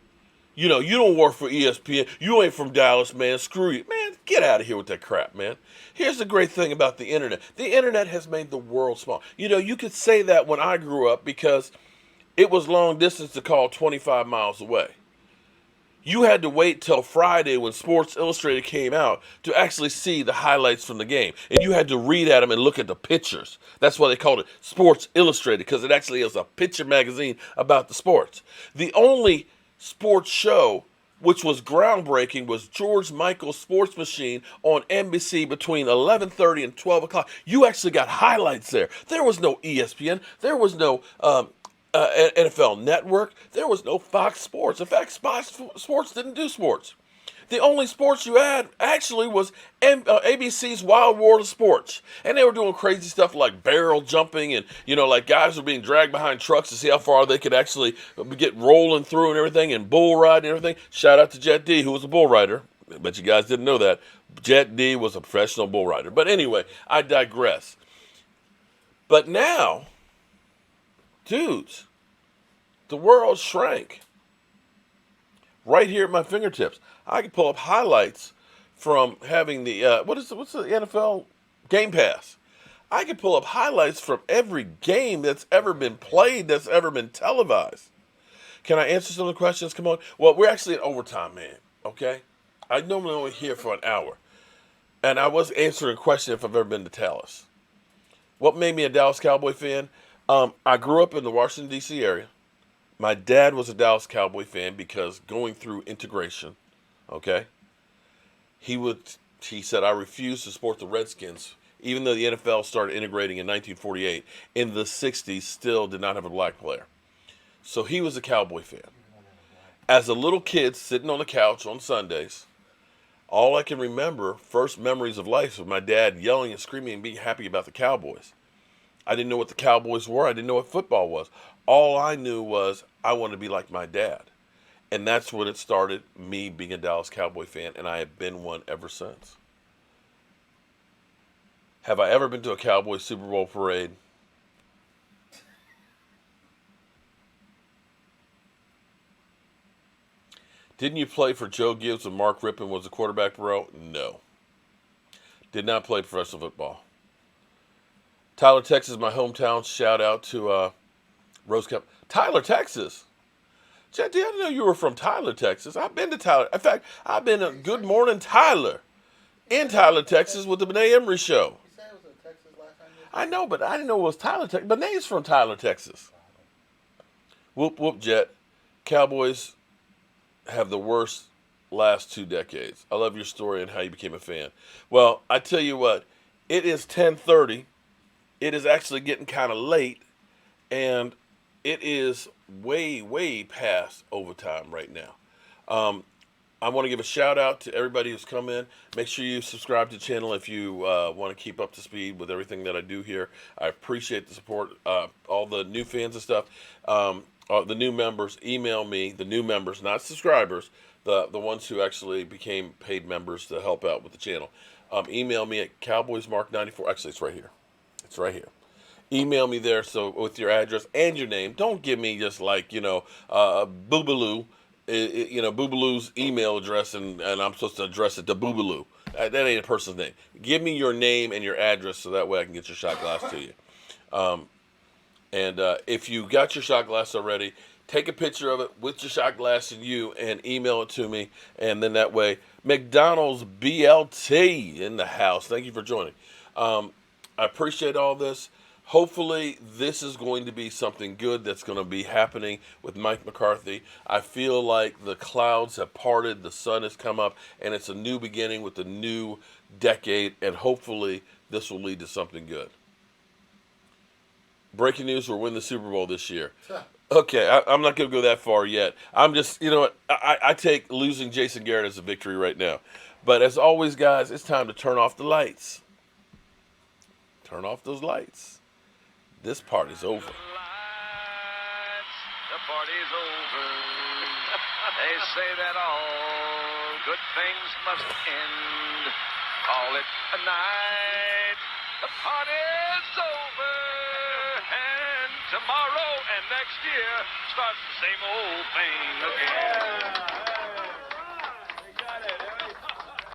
You know, you don't work for ESPN. You ain't from Dallas, man. Screw you, man. Get out of here with that crap, man. Here's the great thing about the internet. The internet has made the world small. You know, you could say that when I grew up because it was long distance to call 25 miles away. You had to wait till Friday when Sports Illustrated came out to actually see the highlights from the game. And you had to read at them and look at the pictures. That's why they called it Sports Illustrated, because it actually is a picture magazine about the sports. The only sports show which was groundbreaking was George Michael's Sports Machine on NBC between 11:30 and 12 o'clock. You actually got highlights there. There was no ESPN. There was no NFL Network. There was no Fox Sports. In fact, Fox Sports didn't do sports. The only sports you had actually was ABC's Wild World of Sports. And they were doing crazy stuff like barrel jumping and, you know, like guys were being dragged behind trucks to see how far they could actually get rolling through and everything, and bull ride and everything. Shout out to Jet D, who was a bull rider. I bet you guys didn't know that. Jet D was a professional bull rider. But anyway, I digress. But now, dudes, the world shrank. Right here at my fingertips. I can pull up highlights from having the what's the NFL Game Pass. I can pull up highlights from every game that's ever been played, that's ever been televised. Can I answer some of the questions? Come on. Well, we're actually in overtime, man. Okay, I normally only here for an hour, and I was answering a question if I've ever been to Dallas. What made me a Dallas Cowboy fan? I grew up in the Washington D.C. area. My dad was a Dallas Cowboy fan because going through integration. Okay, he said, I refuse to support the Redskins, even though the NFL started integrating in 1948. In the 60s, still did not have a black player. So he was a Cowboy fan. As a little kid sitting on the couch on Sundays, all I can remember, first memories of life, was my dad yelling and screaming and being happy about the Cowboys. I didn't know what the Cowboys were. I didn't know what football was. All I knew was I wanted to be like my dad. And that's when it started, me being a Dallas Cowboy fan, and I have been one ever since. Have I ever been to a Cowboys Super Bowl parade? Didn't you play for Joe Gibbs when Mark Rippon was the quarterback, bro? No. Did not play professional football. Tyler, Texas, my hometown. Shout out to Rose Cup. Tyler, Texas. Jet, I didn't know you were from Tyler, Texas. I've been to Tyler. In fact, I've been to Good Morning Tyler in Tyler, Texas with the Benet Emery show. You said it was in Texas last time you I know, but I didn't know it was Tyler, Texas. Benet's from Tyler, Texas. Whoop, whoop, Jet. Cowboys have the worst last 2 decades. I love your story and how you became a fan. Well, I tell you what, it is 10:30. It is actually getting kind of late, and it is way, way past overtime right now. I want to give a shout out to everybody who's come in. Make sure you subscribe to the channel if you want to keep up to speed with everything that I do here. I appreciate the support. All the new fans and stuff. The new members, email me. The new members, not subscribers. The ones who actually became paid members to help out with the channel. Email me at cowboysmark94. Actually, it's right here. It's right here. Email me there with your address and your name. Don't give me just like, Boobaloo, Boobaloo's email address and I'm supposed to address it to Boobaloo. That ain't a person's name. Give me your name and your address so that way I can get your shot glass to you. And if you got your shot glass already, take a picture of it with your shot glass and you, and email it to me. And then that way, McDonald's BLT in the house. Thank you for joining. I appreciate all this. Hopefully, this is going to be something good that's going to be happening with Mike McCarthy. I feel like the clouds have parted, the sun has come up, and it's a new beginning with a new decade. And hopefully, this will lead to something good. Breaking news, we'll win the Super Bowl this year. Okay, I'm not going to go that far yet. I'm just, you know what, I take losing Jason Garrett as a victory right now. But as always, guys, it's time to turn off the lights. Turn off those lights. This party's over. The party's over. They say that all good things must end. Call it a night. The party's over. And tomorrow and next year starts the same old thing again.